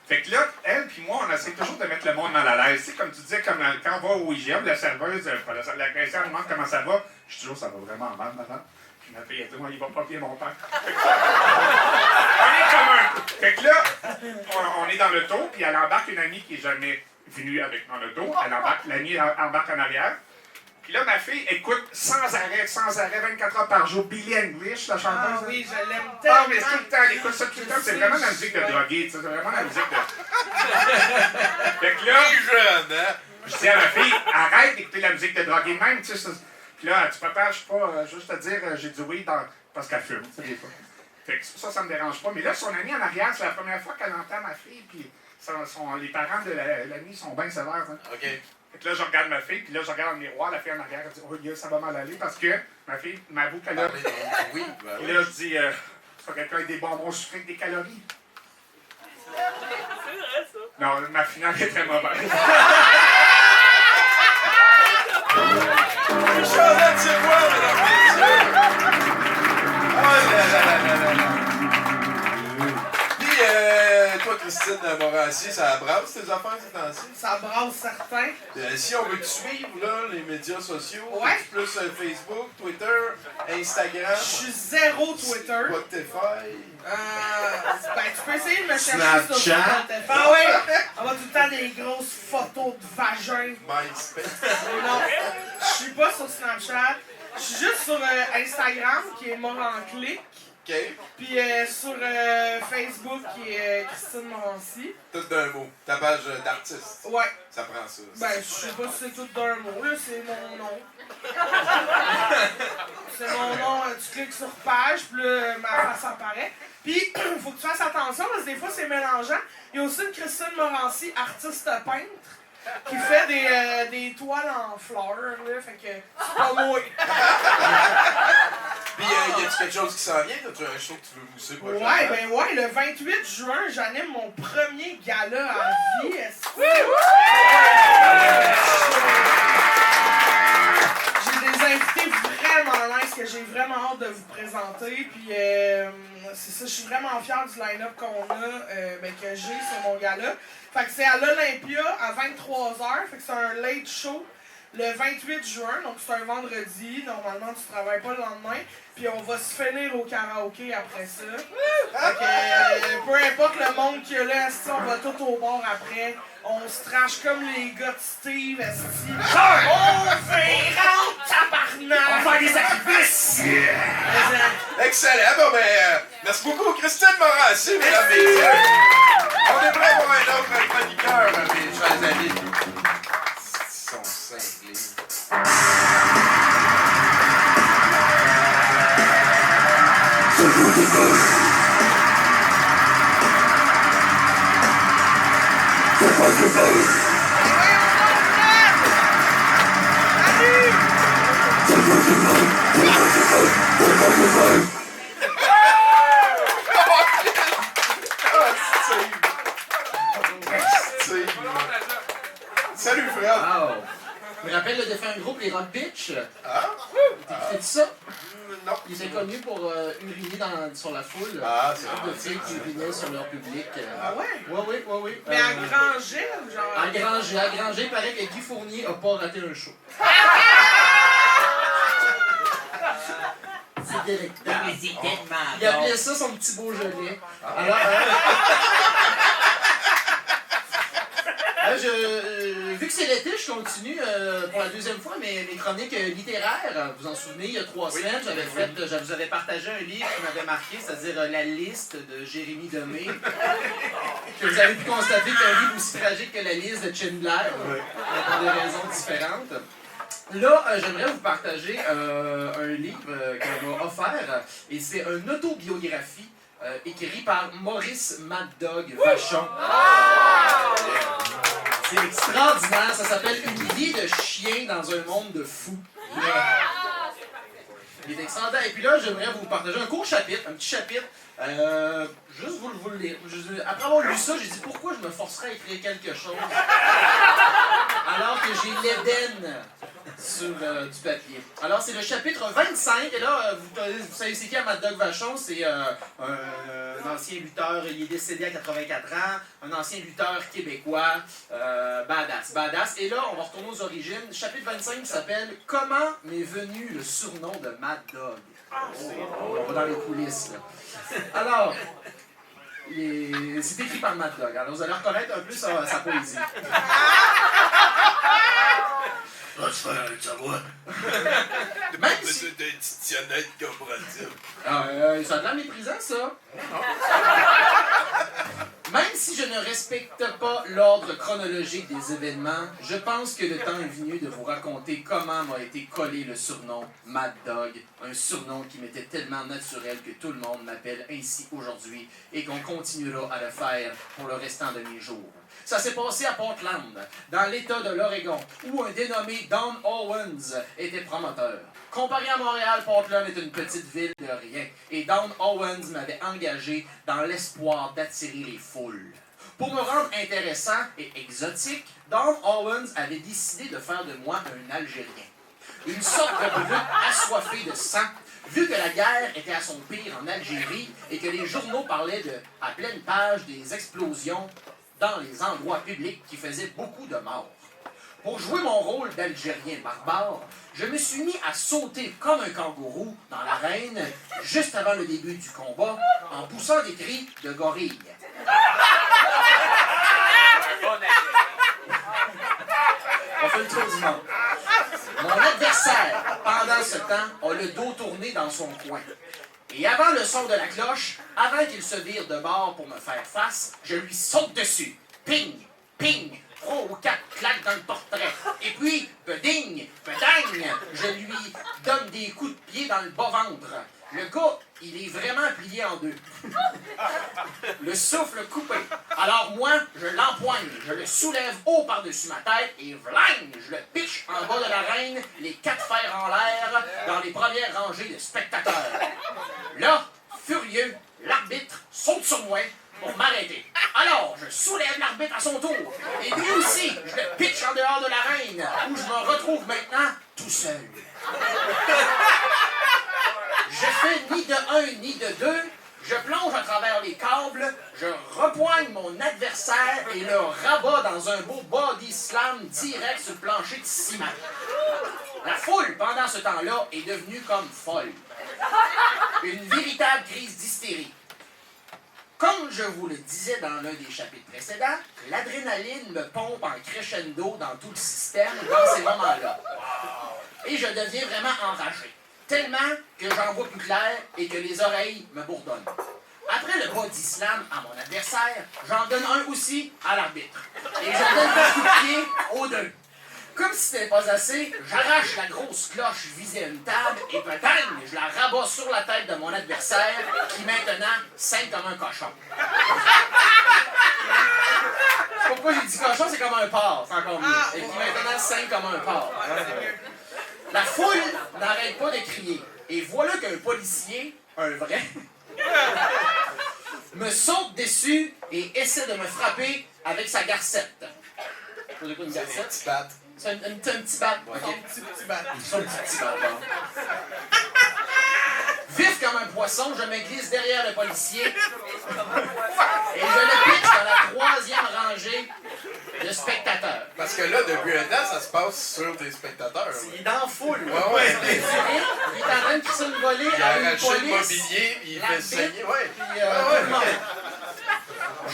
Fait que là, elle puis moi, on essaie toujours de mettre le monde mal à l'aise. Tu sais, comme tu disais, comme quand on va au IGM, la serveuse, la caissière demande comment ça va. Je dis toujours, ça va vraiment mal, madame. Puis ma fille, elle dit, moi, il va pas bien mon père. On est comme un. Fait que là, on est dans l'auto, puis elle embarque une amie qui est jamais venue avec dans l'auto. Elle embarque, l'amie embarque en arrière. Puis là, ma fille écoute sans arrêt, 24 heures par jour, Billie Eilish, la chanteuse. Ah oui, je l'aime tellement. Ah, mais tout le temps, elle écoute ça tout le temps. C'est vraiment la musique de drogué, tu sais, c'est vraiment la musique de. Fait que là, Jeune, hein? je dis à ma fille, arrête d'écouter la musique de drogué de même, tu sais. Puis là, tu papa, je sais pas, juste te dire, j'ai du weed parce qu'elle fume, tu sais, des fois. Fait que ça me dérange pas. Mais là, son amie en arrière, c'est la première fois qu'elle entend ma fille, puis les parents de l'amie sont bien sévères. Hein. OK. Fait que là, je regarde ma fille, puis là, je regarde dans le miroir, la fille en arrière, elle dit « Oh, yeah, ça va mal aller » parce que ma fille m'avoue qu'elle a... Oui, ben Et oui. là, je dis « Soit quelqu'un avec des bonbons sucrés avec des calories. » C'est vrai, ça. Non, ma finale est très mauvaise. Charlotte, c'est moi, mesdames et messieurs! Oh là là là là là là! Puis, toi, Christine Morancy, ça brasse tes affaires ces temps-ci? Ça brasse certains. Si on veut te suivre, là, les médias sociaux, Ouais. plus Facebook, Twitter, Instagram, Je suis zéro Twitter. Spotify. Ben, tu peux essayer de me chercher sur Snapchat. Spotify. Ah oui! On va tout le temps des grosses photos de vagin. MySpace. Non, je suis pas sur Snapchat. Je suis juste sur Instagram, qui est Moranclic. OK. Puis sur Facebook, qui est Christine Morancy. Tout d'un mot. Ta page d'artiste. Ouais. Ça prend ça. Ben, je sais pas si c'est tout d'un mot, là, c'est mon nom. C'est mon nom, tu cliques sur page, puis là, ma face apparaît. Puis, faut que tu fasses attention, parce que des fois, c'est mélangeant. Il y a aussi une Christine Morancy, artiste peintre, qui fait des toiles en fleurs, là, fait que c'est pas moi. Puis, y a-tu quelque chose qui s'en vient? As-tu un show que tu veux mousser prochainement? Ouais, ben ouais, le 28 juin, j'anime mon premier gala à vie. J'ai des invités vraiment nice que j'ai vraiment hâte de vous présenter. Puis c'est ça, je suis vraiment fière du line-up qu'on a, que j'ai sur mon gala. Fait que c'est à l'Olympia à 23h, fait que c'est un late show. Le 28 juin, donc c'est un vendredi, normalement tu travailles pas le lendemain, puis on va se finir au karaoké après ça. Fait que, peu importe le monde qu'il y a là, esti, on va tout au bord après. On se trash comme les gars de Steve, esti. On fait rentre, tabarnak! On va faire des sacrifices! Excellent. Bon, ben, merci beaucoup, Christine Morancy, mesdames et messieurs. On est prêts pour un autre chroniqueur, mes chers amis. Ils sont cinglés. Salut, frère. Wow! Je me rappelle le défunt groupe, les Rock Bitch. Ah? T'écoutais ça? Non. Ils étaient connus pour uriner sur la foule. Ah, c'est Un groupe de filles qui urinaient sur leur public. Ah ouais? Oui. Mais à Granger, genre. À Granger, il paraît que Guy Fournier a pas raté un show. C'est délectable. Mais c'est tellement Il appelait ça son petit Beaujolais. Alors, vu que c'est l'été, je continue pour la deuxième fois mes chroniques littéraires. Vous en souvenez, il y a 3 semaines, je vous avais partagé un livre qui m'avait marqué, c'est-à-dire La liste de Jérémy Demé. Que vous avez pu constater qu'un livre aussi tragique que La liste de Schindler, pour des raisons différentes. Là, j'aimerais vous partager un livre qu'on m'a offert, et c'est une autobiographie écrit par Maurice Mad Dog Vachon. C'est extraordinaire, ça s'appelle Une vie de chien dans un monde de fous. Il est extraordinaire. Et puis là, j'aimerais vous partager un court chapitre, un petit chapitre. Juste vous le lire. Après avoir lu ça, j'ai dit pourquoi je me forcerais à écrire quelque chose alors que j'ai l'Éden sur du papier. Alors, c'est le chapitre 25, et là, vous savez c'est qui Mad Dog Vachon? C'est un ancien lutteur, il est décédé à 84 ans, un ancien lutteur québécois, badass. Et là, on va retourner aux origines. Le chapitre 25 qui s'appelle « Comment m'est venu le surnom de Mad Dog? » On va dans les coulisses, là. Alors, c'est écrit par Mad Dog. Alors, vous allez reconnaître un peu sa poésie. Va se faire avec sa voix. Même si... Des petites tionnettes corporatives. Ça a l'air méprisant, ça. Même si je ne respecte pas l'ordre chronologique des événements, je pense que le temps est venu de vous raconter comment m'a été collé le surnom Mad Dog, un surnom qui m'était tellement naturel que tout le monde m'appelle ainsi aujourd'hui et qu'on continuera à le faire pour le restant de mes jours. Ça s'est passé à Portland, dans l'État de l'Oregon, où un dénommé Don Owens était promoteur. Comparé à Montréal, Portland est une petite ville de rien, et Don Owens m'avait engagé dans l'espoir d'attirer les foules. Pour me rendre intéressant et exotique, Don Owens avait décidé de faire de moi un Algérien. Une sorte de brute assoiffée de sang, vu que la guerre était à son pire en Algérie et que les journaux parlaient à pleine page des explosions dans les endroits publics qui faisaient beaucoup de morts. Pour jouer mon rôle d'Algérien barbare, je me suis mis à sauter comme un kangourou dans l'arène juste avant le début du combat en poussant des cris de gorille. On fait le tour du monde. Mon adversaire, pendant ce temps, a le dos tourné dans son coin. Et avant le son de la cloche, avant qu'il se vire de bord pour me faire face, je lui saute dessus. Ping, ping, 3 ou 4 claques dans le portrait. Et puis, beding, bedang, je lui donne des coups de pied dans le bas-ventre. Le gars, il est vraiment plié en deux. Le souffle coupé. Alors moi, je l'empoigne, je le soulève haut par-dessus ma tête et vlang, je le pitch en bas de l'arène, les 4 fers en l'air, dans les premières rangées de spectateurs. Là, furieux, l'arbitre saute sur moi pour m'arrêter. Alors, je soulève l'arbitre à son tour. Et lui aussi, je le pitch en dehors de l'arène, où je me retrouve maintenant tout seul. Je fais ni de un ni de deux. Je plonge à travers les câbles, je repoigne mon adversaire et le rabats dans un beau body slam direct sur le plancher de ciment. La foule, pendant ce temps-là, est devenue comme folle. Une véritable crise d'hystérie. Comme je vous le disais dans l'un des chapitres précédents, l'adrénaline me pompe en crescendo dans tout le système dans ces moments-là. Et je deviens vraiment enragé. Tellement que j'en vois plus clair et que les oreilles me bourdonnent. Après le body slam à mon adversaire, j'en donne un aussi à l'arbitre. Et je donne un coup de pied aux deux. Comme si c'était pas assez, j'arrache la grosse cloche visée à une table et bang, je la rabats sur la tête de mon adversaire qui maintenant saigne comme un cochon. Pourquoi j'ai dit cochon, c'est comme un porc, c'est encore mieux. Et qui maintenant saigne comme un porc. La foule n'arrête pas de crier. Et voilà qu'un policier, un vrai, me saute dessus et essaie de me frapper avec sa garcette. C'est quoi une garcette? C'est un petit bat. Okay. Son petit bat. Son petit bat, bon. Vif comme un poisson, je me glisse derrière le policier et je le pitch dans la 3e rangée de spectateurs. Parce que là, depuis un temps, ça se passe sur des spectateurs. Il est dans la foule. Ouais. Il est en train de crisser une volée Il a à une arraché le police. mobilier, puis il fait saigner. Ouais. Puis, tout le monde.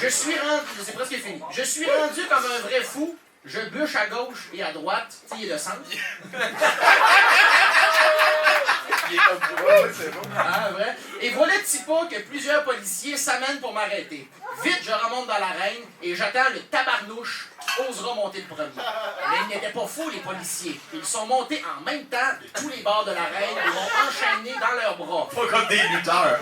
Je suis rendu... C'est presque fini. Je suis rendu comme un vrai fou. Je bûche à gauche et à droite. Tu sais, il est le centre. Il est comme... Ouais, c'est bon. Ah, vrai. Et voilà-t-il pas que plusieurs policiers s'amènent pour m'arrêter. Vite, je remonte dans l'arène et j'attends le tabarnouche qui osera monter le premier. Mais ils n'étaient pas fous, les policiers. Ils sont montés en même temps de tous les bords de l'arène et m'ont enchaîné dans leurs bras. Pas comme des lutteurs.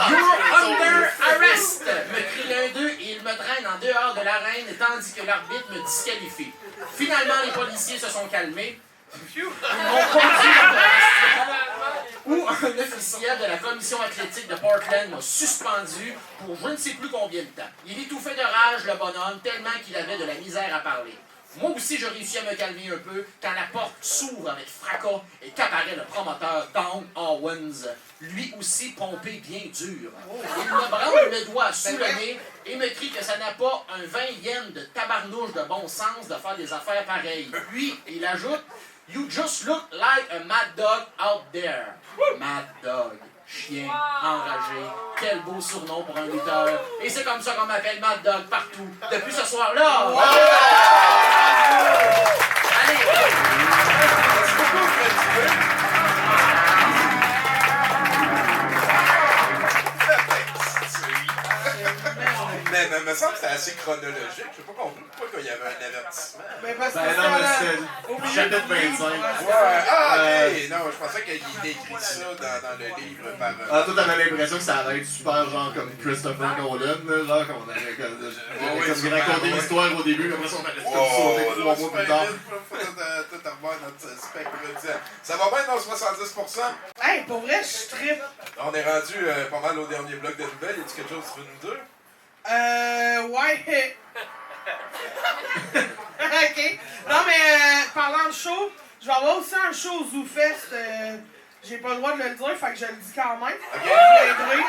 You're under arrest! Me crie l'un d'eux et il me traîne en dehors de l'arène tandis que l'arbitre me disqualifie. Finalement, les policiers se sont calmés. Ils m'ont conduit où un officiel de la commission athlétique de Portland m'a suspendu pour je ne sais plus combien de temps. Il étouffait de rage le bonhomme tellement qu'il avait de la misère à parler. Moi aussi, je réussis à me calmer un peu quand la porte s'ouvre avec fracas et qu'apparaît le promoteur Don Owens, lui aussi pompé bien dur. Il me branle le doigt sous le nez et me crie que ça n'a pas un 20 yens de tabarnouche de bon sens de faire des affaires pareilles. Puis, il ajoute « You just look like a mad dog out there. » Mad dog. Chien, enragé, quel beau surnom pour un lutteur. Et c'est comme ça qu'on m'appelle Mad Dog partout, depuis ce soir-là. Wow! Allez! Merci beaucoup, Fred. Mais il me semble que c'était assez chronologique. Je sais pas compris pourquoi il y avait un avertissement. Mais parce que Ben non, mais c'est le chapitre 25. Ouais, ah, ok. Non, je pensais qu'il était écrit ça dans le livre par. Ah, toi, t'avais l'impression que ça allait être super, genre, comme Christopher Nolan, là, genre, qu'on avait comme raconté l'histoire au début, après ça, on allait sauter 3 mois plus tard. Tout avoir notre spectre. Ça va bien dans 70%? Hey, pour vrai, je trippe. On est rendu pas mal au dernier bloc de nouvelles. Y a-tu quelque chose que tu veux nous dire? Ouais. Ok. Non, mais parlant de show, je vais avoir aussi un show au ZooFest. J'ai pas le droit de le dire, fait que je le dis quand même. Ok. Je viendrai.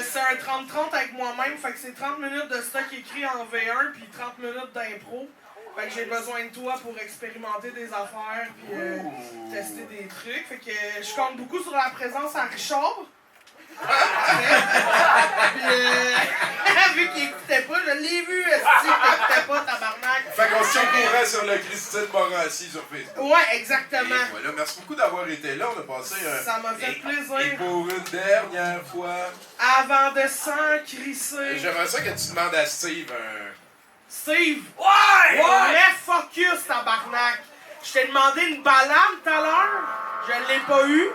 C'est un 30-30 avec moi-même, fait que c'est 30 minutes de stock écrit en V1 puis 30 minutes d'impro. Fait que j'ai besoin de toi pour expérimenter des affaires puis tester des trucs. Fait que je compte beaucoup sur la présence à Richard. Puis, vu qu'il écoutait pas, je l'ai vu, est-ce qu'il écoutait pas, tabarnak. Fait qu'on se tient au courant sur le Christine Morancy sur Facebook. Ouais, exactement. Et voilà, merci beaucoup d'avoir été là. On a passé Ça m'a fait plaisir. Et pour une dernière fois. Avant de s'encrisser. J'aimerais ça que tu demandes à Steve un. Steve! Ouais! Ouais! Focus, tabarnak! Je t'ai demandé une balade tout à l'heure. Je l'ai pas eu.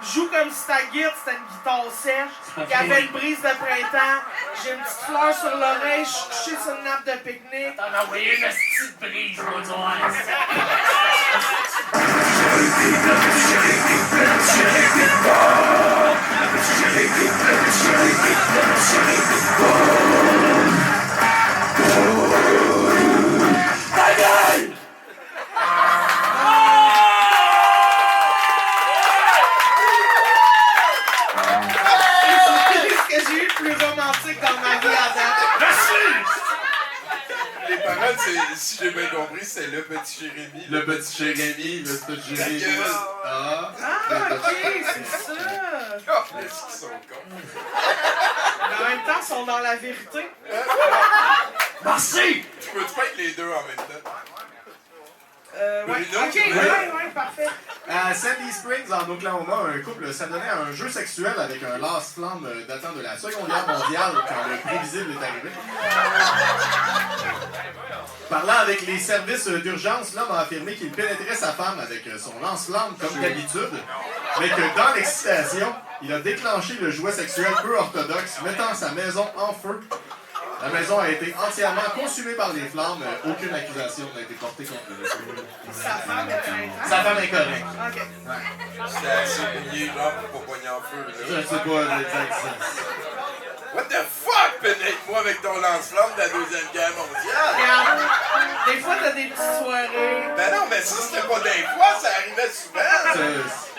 Joue comme si ta guitare c'était une guitare sèche. Il y avait une brise de printemps. J'ai une petite fleur sur l'oreille. Je suis couché sur une nappe de pique-nique. T'en as envoyé une petite brise, moi, Ta gueule! C'est ce que j'ai eu le plus romantique dans ma vie à date. Les paroles, c'est, si j'ai bien compris, c'est le petit Jérémy. Le petit Jérémy, le petit Jérémy. Ta gueule. Ah, Ok, c'est ça. Oh, est-ce qu'ils sont cons? Mais en même temps, ils sont dans la vérité. Merci! Tu peux-tu pas être les deux en même temps? Ouais. Bruno, Ok, tu veux? ouais, parfait. À Sandy Springs, en Oklahoma, un couple s'adonnait à un jeu sexuel avec un lance-flamme datant de la Seconde Guerre mondiale quand le prévisible est arrivé. Parlant avec les services d'urgence, l'homme a affirmé qu'il pénétrait sa femme avec son lance-flamme comme d'habitude, mais que dans l'excitation, il a déclenché le jouet sexuel peu orthodoxe, mettant sa maison en feu. La maison a été entièrement consumée par les flammes. Aucune accusation n'a été portée contre le monsieur. Sa femme est correcte. Sa femme est correcte. Ok. C'était assez mouillé, genre, pour pas pogner en feu, Je là. ne sais pas exact. What the fuck, pénètre-moi avec ton lance-flamme de la Deuxième Guerre mondiale? Regarde, des fois t'as des petites soirées. Ben non, mais ça, c'était pas des fois, ça arrivait souvent.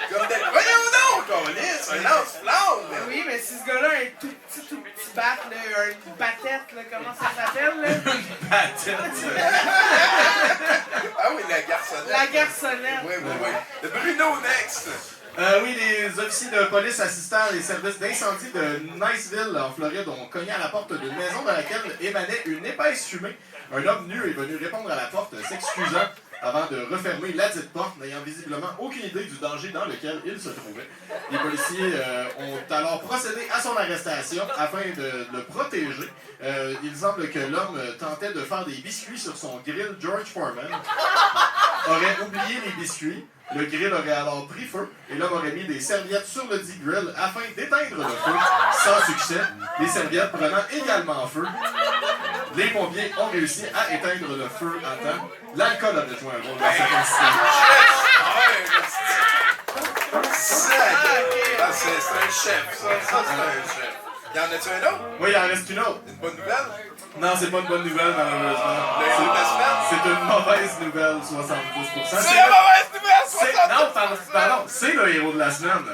Comme des... Voyons donc, Colis, un lance-flamme! Ben oui, mais si ce gars-là a un tout petit bat, là, une batette, là, comment ça s'appelle, là? Ah oui, la garçonnette. La garçonnette. Oui. Bruno, next! Oui, les officiers de police assistant les services d'incendie de Niceville, en Floride, ont cogné à la porte d'une maison dans laquelle émanait une épaisse fumée. Un homme nu est venu répondre à la porte, s'excusant avant de refermer la dite porte, n'ayant visiblement aucune idée du danger dans lequel il se trouvait. Les policiers ont alors procédé à son arrestation afin de le protéger. Il semble que l'homme tentait de faire des biscuits sur son grill George Foreman, aurait oublié les biscuits. Le grill aurait alors pris feu et l'homme aurait mis des serviettes sur le dit grill afin d'éteindre le feu, sans succès, les serviettes prenant également feu. Les pompiers ont réussi à éteindre le feu à temps. L'alcool avait joué un rôle dans cet incident. Ah, c'est un chef, ça c'est un chef. Y'en a-tu un autre? Oui, il en reste une autre. Une bonne nouvelle? Non, c'est pas une bonne nouvelle, malheureusement. Le héros de la semaine? C'est une mauvaise nouvelle, 70%. C'est la mauvaise nouvelle, 70%! Non, pardon, c'est le héros de la semaine.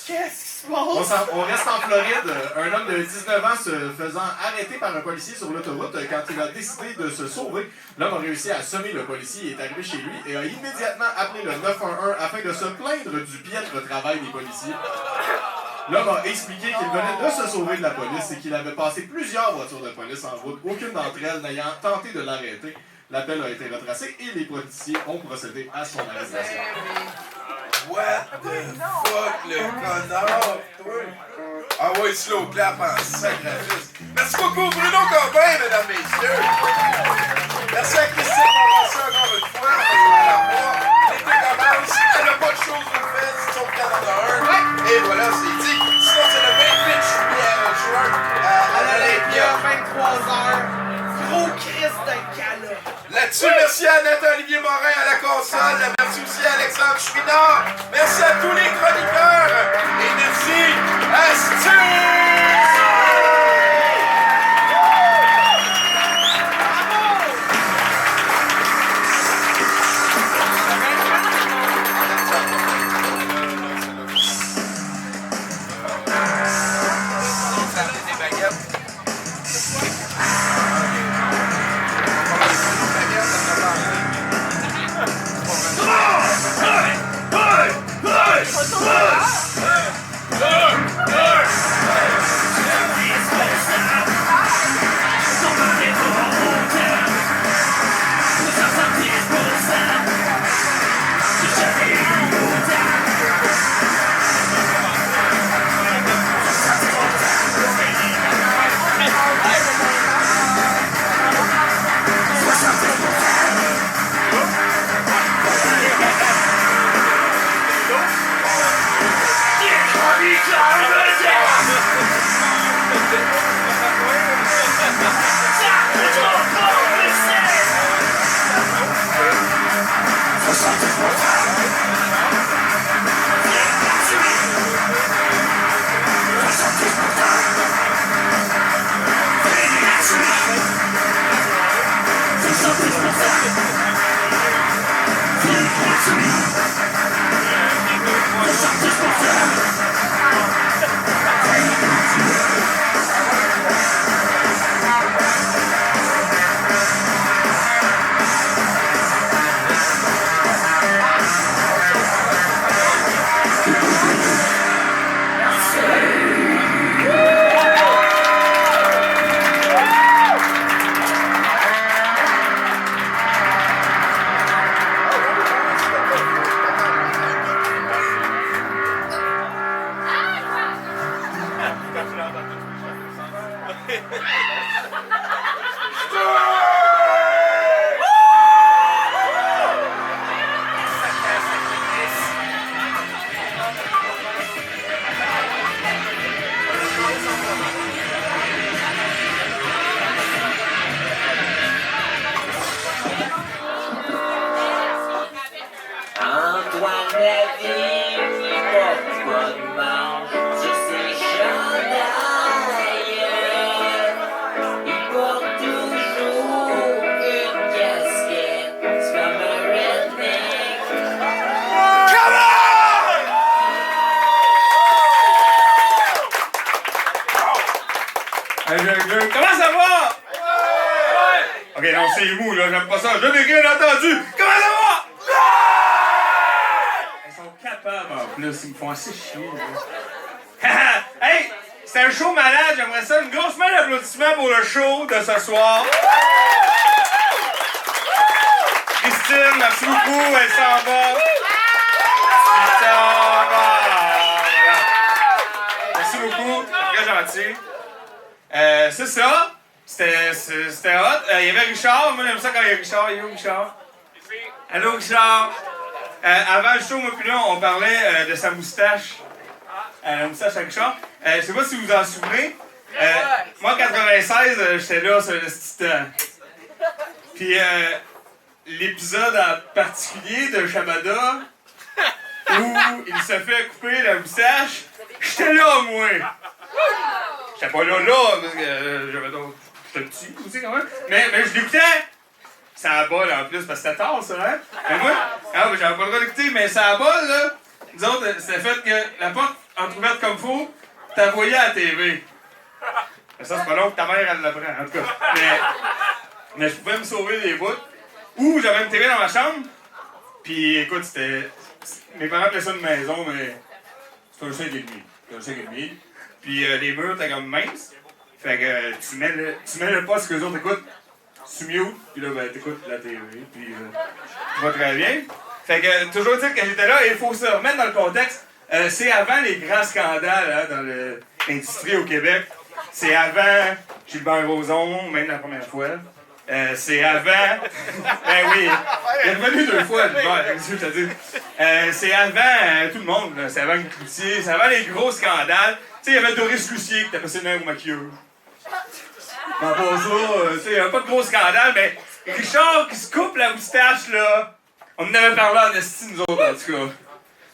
Qu'est-ce qui se passe? On reste en Floride. Un homme de 19 ans se faisant arrêter par un policier sur l'autoroute quand il a décidé de se sauver. L'homme a réussi à sommer le policier, est arrivé chez lui et a immédiatement appelé le 911 afin de se plaindre du piètre travail des policiers. L'homme a expliqué qu'il venait de se sauver de la police et qu'il avait passé plusieurs voitures de police en route, aucune d'entre elles n'ayant tenté de l'arrêter. L'appel a été retracé et les policiers ont procédé à son arrestation. What the fuck, le connard, toi? ouais, slow clap en sacrifice. Merci beaucoup, Bruno Corbin, mesdames, messieurs. Merci à Christine Morancy encore une fois. On va la voir. L'été commence. Elle n'a pas de choses de fait, sauf qu'elle en a un. Et voilà, c'est dit. Sinon, c'est le 28 juin à l'Olympia. 23h. Gros Christ de gala. Là-dessus, merci à Nathan-Olivier Morin à la console. Merci aussi à Alexandre Chouinard. Merci à tous les chroniqueurs. Et merci à Stu! Comment ça va? Ok, non, c'est mou, là, j'aime pas ça. Je n'ai rien entendu. Comment ça va? Ils sont capables, en plus. Ils me font assez chier, là. Hey, c'est un show malade. J'aimerais ça. Une grosse main d'applaudissements pour le show de ce soir. Christine, merci beaucoup. Elle s'en va. Elle s'en va. Voilà. Merci beaucoup. Très gentil. C'est ça. C'était hot. Il y avait Richard. Moi, j'aime ça quand il y a Richard. Il est où, Richard? Allô, Richard. Avant le show, moi puis là, on parlait de sa moustache. La moustache à Richard. Je sais pas si vous vous en souvenez. Moi, en 96, j'étais là sur le petit temps. Puis, l'épisode en particulier de Shabada, où il se fait couper la moustache, j'étais là, moi. J'étais pas là, parce que j'avais d'autres. J'étais petit aussi, quand même. Mais je l'écoutais. Ça a bol en plus, parce que c'était tard, ça, hein? Mais moi, j'avais pas le droit d'écouter, mais ça a bol, là. Nous autres, c'était fait que la porte entrouverte comme faut, t'as voyé à la TV. Mais ça, c'est pas long que ta mère, elle l'apprend, en tout cas. Mais je pouvais me sauver des bouts. Ou j'avais une TV dans ma chambre, puis écoute, c'était. Mes parents appelaient ça une maison, mais c'était un 5,5. C'était un 5,5. Puis les murs étaient comme minces. Fait que tu mets le poste que les autres écoutent, tu mutes, puis là, ben, t'écoutes la TV, puis tu vas très bien. Fait que toujours dire que j'étais là, et il faut se remettre dans le contexte. C'est avant les grands scandales, hein, dans le industrie au Québec. C'est avant Gilbert Rozon, même la première fois. C'est avant... Ben oui, il est revenu 2 fois, Gilbert, qu'est-ce que je te dis? C'est avant tout le monde, là. C'est avant Cloutier, c'est avant les gros scandales. Tu sais, il y avait Doris Lucier qui était passé au maquilleur. Mais pas ça, tu sais, il n'y avait pas de gros scandale, mais Richard qui se coupe la moustache, là, on en avait parlé en esti, nous autres, en tout cas.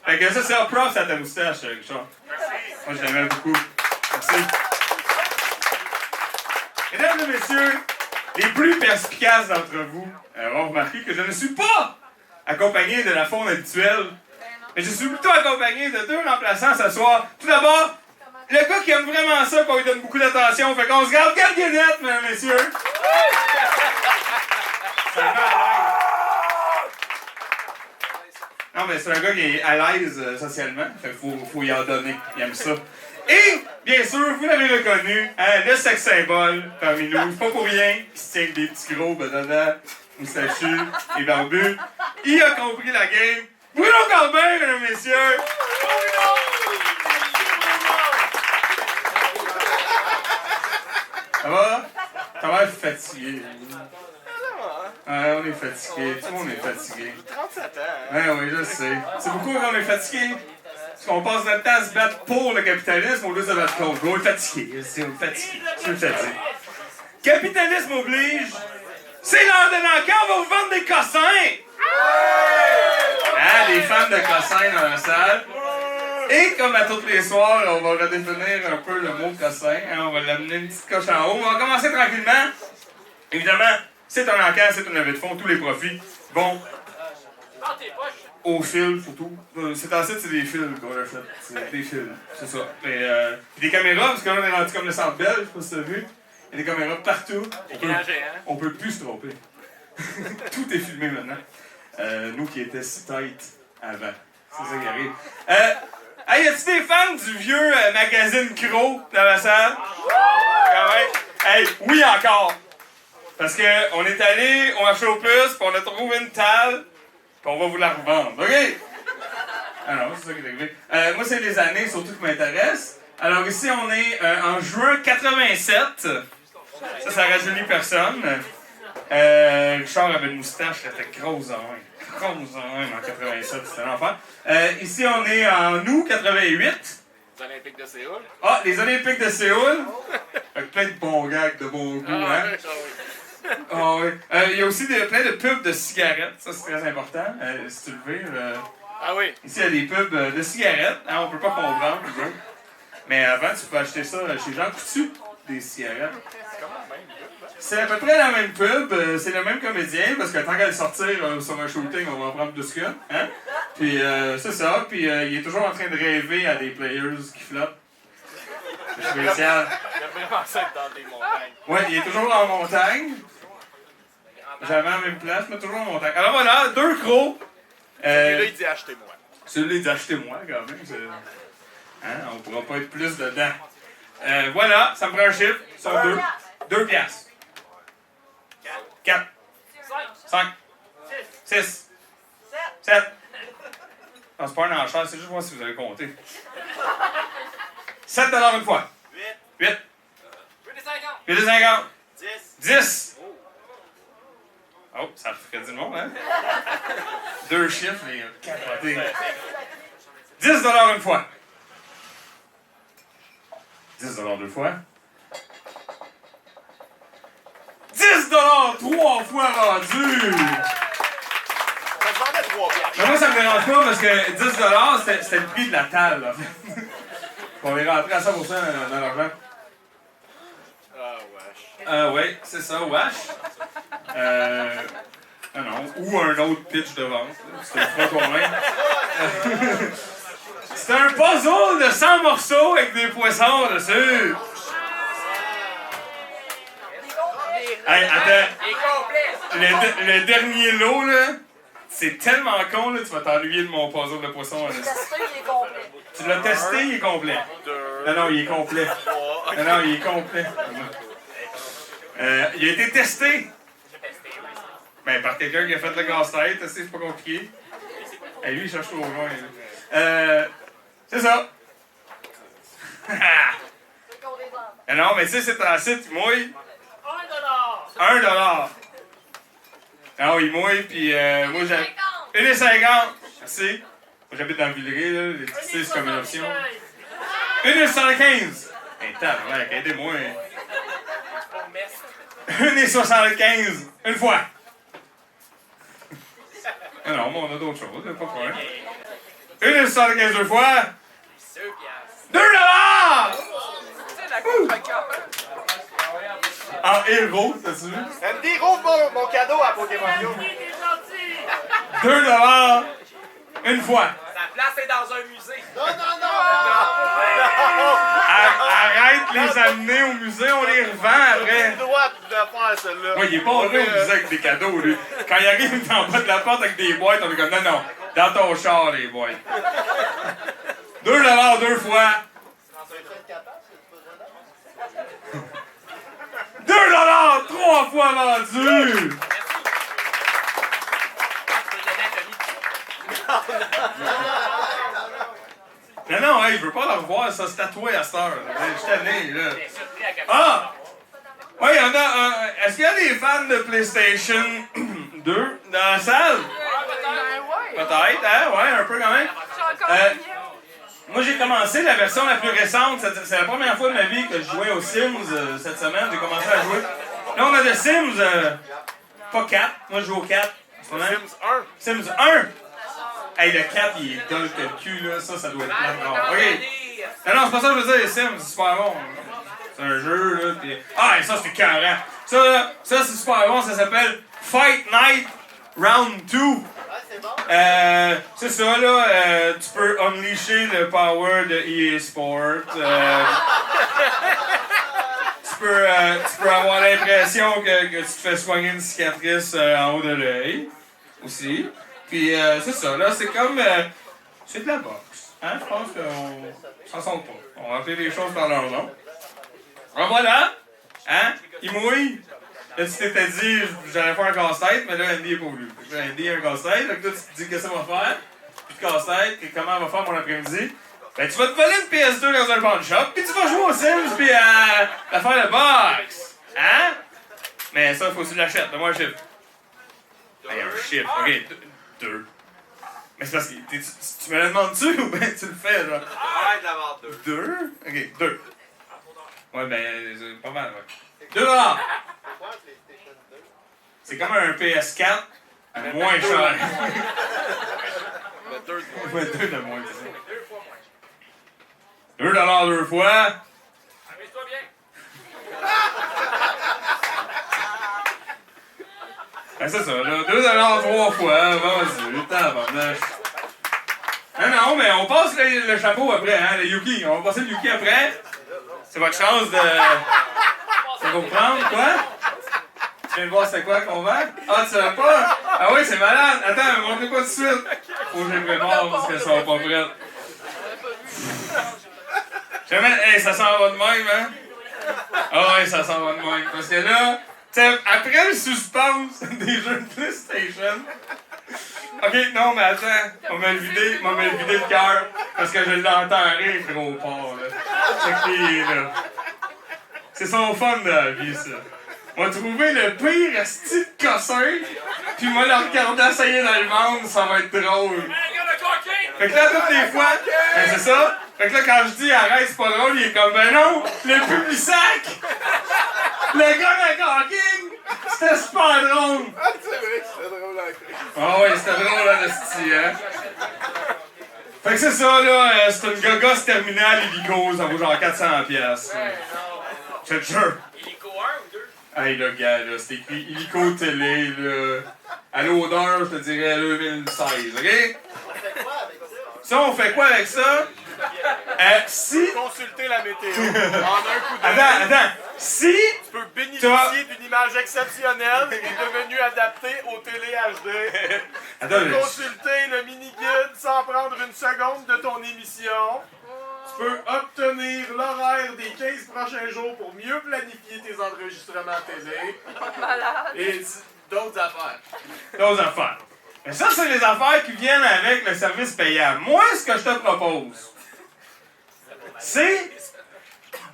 Fait que ça, c'est un props à ta moustache, Richard. Moi, je l'aimais beaucoup. Merci. Mesdames et messieurs, les plus perspicaces d'entre vous auront remarqué que je ne suis pas accompagné de la faune habituelle, mais je suis plutôt accompagné de 2 remplaçants ce soir. Tout d'abord, le gars qui aime vraiment ça, qu'on lui donne beaucoup d'attention, fait qu'on se garde Garguenette, mesdames et messieurs. Ça va à l'aise. Non, mais c'est un gars qui est à l'aise socialement, fait qu'il faut y en donner, il aime ça. Et, bien sûr, vous l'avez reconnu, hein, le sex symbole parmi nous, c'est pas pour rien qu'il se tient avec des petits gros bananas, moustachus et barbus. Il a compris la game. Bruno Corbin, mesdames et messieurs! Ça va? Ça va être fatigué. On est fatigué. Tout le monde est fatigué. 37 ans. Ouais, oui, je sais. C'est beaucoup qu'on est fatigué. Parce qu'on passe notre temps à se battre pour le capitalisme au lieu de se battre contre. On est fatigué. C'est fatigué. C'est ce que je te dis. Capitalisme oblige. C'est l'heure de l'encan, on va vous vendre des cossins! Hein, des fans de cossins dans la salle. Et comme à tous les soirs, on va redéfinir un peu le mot cossin. Hein, on va l'amener une petite coche en haut. On va commencer tranquillement. Évidemment, c'est un encan, c'est une levée de fonds. Tous les profits vont au fil, surtout. C'est en site, c'est des fils qu'on a fait. C'est des fils, c'est ça. Et, des caméras, parce que là, on est rendu comme le Centre Bell, je sais pas si t'as vu. Il y a des caméras partout. On peut plus se tromper. Tout est filmé maintenant. Nous qui étions si tight avant. C'est ça qui arrive. Hey, y a-tu des fans du vieux magazine Crow dans la salle? Quand même. Hey, oui encore. Parce que on est allé au marché aux puces, puis on a trouvé une table, puis on va vous la revendre, OK? Ah non, c'est ça qui est arrivé. Moi, c'est les années surtout qui m'intéressent. Alors ici, on est en juin 87. Ça rajeunit personne. Richard avait une moustache, il était grosse en en 87, c'était l'enfer. Ici, on est en août 88. Les Olympiques de Séoul. Ah, les Olympiques de Séoul. Avec plein de bons gags, de bons goûts, hein? Ah oui. Il y a aussi plein de pubs de cigarettes, ça c'est très important. Si tu le veux. Ah oui. Ici, il y a des pubs de cigarettes, hein, on peut pas comprendre, nous autres. Mais avant, tu peux acheter ça chez Jean Coutu, des cigarettes. C'est à peu près la même pub, c'est le même comédien, parce que tant qu'à le sortir sur un shooting, on va en prendre 2 secondes. Hein? Puis c'est ça, puis il est toujours en train de rêver à des players qui flottent. C'est spécial. Il a vraiment ça être dans des montagnes. Ouais, il est toujours en montagne. J'avais la même place, mais toujours en montagne. Alors voilà, 2 crocs. Celui-là, il dit achetez-moi. Celui-là, il dit achetez-moi quand même. Hein? On pourra pas être plus dedans. Voilà, ça me prend un chiffre. Ils sont 2. 2 piastres. 4. 5. 6. 7. Non, c'est pas un enchère, c'est juste voir si vous avez compté. 7 $ une fois. 8. 8,50. 10. Oh, ça ferait du monde, hein? 2 chiffres, les capotés. 10 $ une fois. 10 $ 2 fois. 10 $ 3 fois rendu! Ça te vendait 3 piastres. Mais moi, ça me dérange pas parce que 10 $, c'était le prix de la table, en fait. On est rentré à 100% dans l'argent. Ah, wesh. Ouais, c'est ça, wesh. Ah non, ou un autre pitch de vente. C'était pas convaincre. C'était un puzzle de 100 morceaux avec des poissons dessus. Hey, attends. Le dernier lot, là, c'est tellement con, là, tu vas t'ennuyer de mon puzzle de poissons. Tu l'as testé, il est complet. Non, il est complet. Non, il est complet. Il a été testé. Ben, par quelqu'un qui a fait le casse-tête, c'est pas compliqué. Hey, lui, il cherche trop loin. C'est ça. Ah non, mais tu sais, c'est un site, il mouille. $1. Non, il mouille, puis moi, j'ai... 1,50. Merci. Moi, j'habite dans le Villeray, là. L'électricité, c'est comme une option. 1,75. Hey, tabarnak, aidez-moi. 1,75. Une fois. Ah non, mais on a d'autres choses, pas de problème. 1,75 deux fois. 2$! En héros, t'as-tu vu? Andy, rouvre mon cadeau à Pokémon Go. 2$ une fois. Sa place est dans un musée. Non! Arrête de les amener au musée, on les revend après. J'ai le droit de faire celle-là. Ouais, il est pas rentré au musée avec des cadeaux, lui. Quand il arrive en bas de la porte avec des boîtes, on est comme non, dans ton char, les boîtes. 2$ deux fois. 2$ trois fois vendu. Non, hey, je veux pas le revoir, ça se tatouer à cette heure. Je suis tanné, là. Ah! Oui, on a. Est-ce qu'il y a des fans de PlayStation 2 dans la salle? Peut-être, hein? Ouais, un peu quand même. Moi, j'ai commencé la version la plus récente. C'est la première fois de ma vie que je jouais aux Sims cette semaine. J'ai commencé à jouer. Là, on a de Sims. Pas 4. Moi, je joue au 4. Sims 1. Sims 1. Hey, le 4, il est dull que le cul, là. Ça doit être plat. OK. Non, c'est pas ça que je veux dire. Les Sims, c'est super bon. C'est un jeu, là. Pis... Ah, et ça, c'est carré. Ça, c'est super bon. Ça s'appelle Fight Night Round 2. C'est ça, là. Tu peux unleasher le power de EA Sport. Tu peux avoir l'impression que tu te fais soigner une cicatrice en haut de l'œil. Aussi. Puis c'est ça, là. C'est comme. C'est de la boxe. Hein? Je pense qu'on s'en sort pas. On va appeler les choses par leur nom. Alors voilà. Hein? Il mouille. Là, tu t'étais dit, j'allais faire un casse-tête, mais là, Andy est pas voulu. Là, Andy a un casse-tête, donc là, tu te dis, qu'est-ce qu'on va faire? Puis de casse-tête, comment on va faire mon après-midi? Ben, tu vas te voler une PS2 dans un pawn shop, puis tu vas jouer aux Sims, puis à faire le box. Hein? Mais ça, faut que tu l'achètes. Donne-moi un chiffre. Ben, un chiffre. OK, 2. Mais c'est parce que tu me le demandes-tu ou ben tu le fais, genre? Arrête d'avoir 2. 2? OK, 2. Ouais, ben, c'est pas mal, ouais. 2$! C'est comme un PS4, mais moins cher. Mais 2 de moins. Ouais, 2 de moins, c'est ça. 2$ deux fois. Amuse-toi bien. Ben, c'est ça, là. 2$ trois fois. Vas-y, tabarnak. Non, mais on passe le chapeau après, hein, le Yuki. On va passer le Yuki après. C'est votre chance de. C'est vous prendre, quoi? Tu viens de voir c'est quoi qu'on vend? Ah, tu savais pas? Ah oui, c'est malade! Attends, montre-le pas tout de suite! Faut que je le prépare parce qu'elles sont pas prêtes. Jamais, hey, ça s'en va de même, hein? Ah ouais, ça s'en va de même. Parce que là, t'sais, après le suspense des jeux de PlayStation. Ok, non, mais attends, on m'a vidé le cœur parce que je l'entends rire, gros porc, là. là. C'est son fun de la vie, ça. On va trouver le pire asti de cossin, puis moi le regarder essayer dans le ventre, ça va être drôle. Fait que là, toutes les fois, ben c'est ça. Fait que là, quand je dis arrête, c'est pas drôle, il est comme ben non, le Publisac! Le gars de Gawking! C'était super drôle! Ah, c'est vrai, c'était drôle à écrire. Ah ouais, c'était drôle à l'esti, hein? Fait que c'est ça, là, c'est une gogosse terminale illico, ça vaut genre 400$. Je te jure. Illico 1 ou 2? Hey, le gars, là, c'est écrit illico télé, là. À l'odeur, je te dirais 2016, ok? Ça, on fait quoi avec ça? Si... Consulter la météo. En un coup d'œil. Attends. Si... Tu peux bénéficier d'une image exceptionnelle et devenue adaptée au télé HD. Tu peux consulter le mini-guide sans prendre une seconde de ton émission. Tu peux obtenir l'horaire des 15 prochains jours pour mieux planifier tes enregistrements télé. Et d'autres affaires. D'autres affaires. Mais ça, c'est les affaires qui viennent avec le service payant. Moi, ce que je te propose, c'est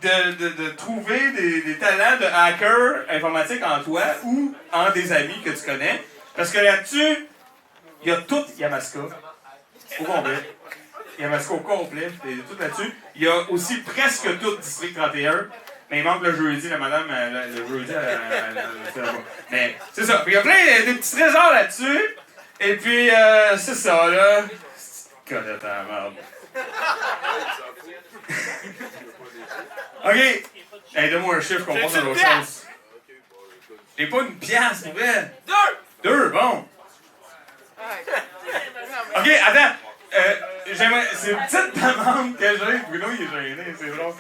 de trouver des talents de hacker informatique en toi ou en des amis que tu connais. Parce que là-dessus, il y a tout Yamaska. Au complet. Yamaska au complet, c'est tout là-dessus. Il y a aussi presque tout District 31. Mais il manque le jeudi, la madame, le jeudi, c'est là-bas. Mais c'est ça. Puis il y a plein de petits trésors là-dessus. Et puis, c'est ça, là. Connais ta merde. OK. Hey, donne-moi un chiffre qu'on passe à l'autre chose. J'ai pas une pièce, pour vrai. 2, bon. OK, attends. J'aimerais. C'est une petite demande que j'ai. Bruno, il est gêné, c'est drôle.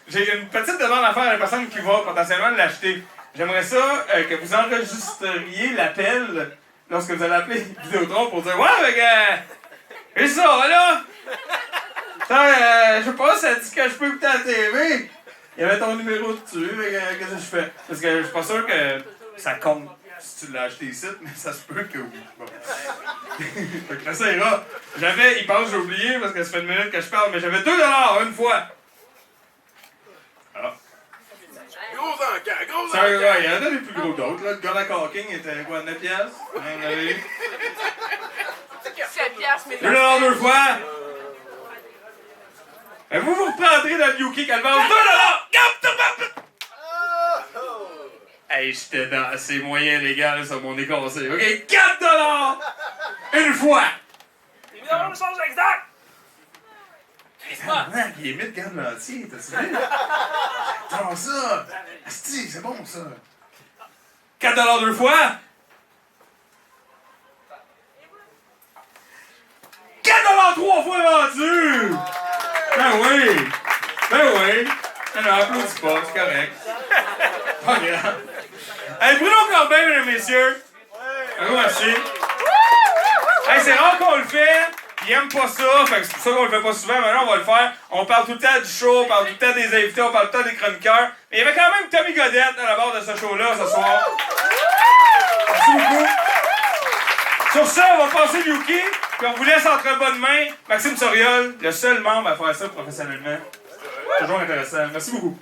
J'ai une petite demande à faire à la personne qui va potentiellement l'acheter. J'aimerais ça que vous enregistriez l'appel lorsque vous allez appeler Vidéotron pour dire ouais, mais c'est ça, là! Je sais pas, ça dit que je peux écouter à la TV. Il y avait ton numéro dessus, qu'est-ce que je fais? Parce que je suis pas sûr que ça compte si tu l'as acheté ici, mais ça se peut que oui. Bon. Fait que ça ira. Il pense que j'ai oublié parce que ça fait une minute que je parle, mais j'avais 2$ une fois. Ah. Gros encas, gros Ça, encas! il y en a des plus gros d'autres. Le gars de la Hawking était quoi, 9$? 7 piastres, mais 2$ 2 fois! Et vous reprendrez dans le Yuki qu'elle vend 2$! Hey, j'étais dans assez moyen légal sur mon éconcé. OK, 4$ une fois! Évidemment, le change exact! Il est mis de gamme l'entier, t'as vu? Attends ça! Asti, c'est bon ça! 4$ 2 fois! 4$ 3 fois vendu! Ben oui! Ben oui! Non, applaudis pas, c'est correct. Pas grave. Hey, Bruno Corbin, mesdames et messieurs! Un gros merci. Hey, c'est rare qu'on le fait! Il aime pas ça, fait que c'est pour ça qu'on le fait pas souvent. Maintenant, on va le faire. On parle tout le temps du show, on parle tout le temps des invités, on parle tout le temps des chroniqueurs. Mais il y avait quand même Tommy Godette à la barre de ce show-là ce soir. Merci beaucoup. Sur ça, on va passer le Yuki, puis on vous laisse entre bonnes mains. Maxime Soriol, le seul membre à faire ça professionnellement. Toujours intéressant. Merci beaucoup.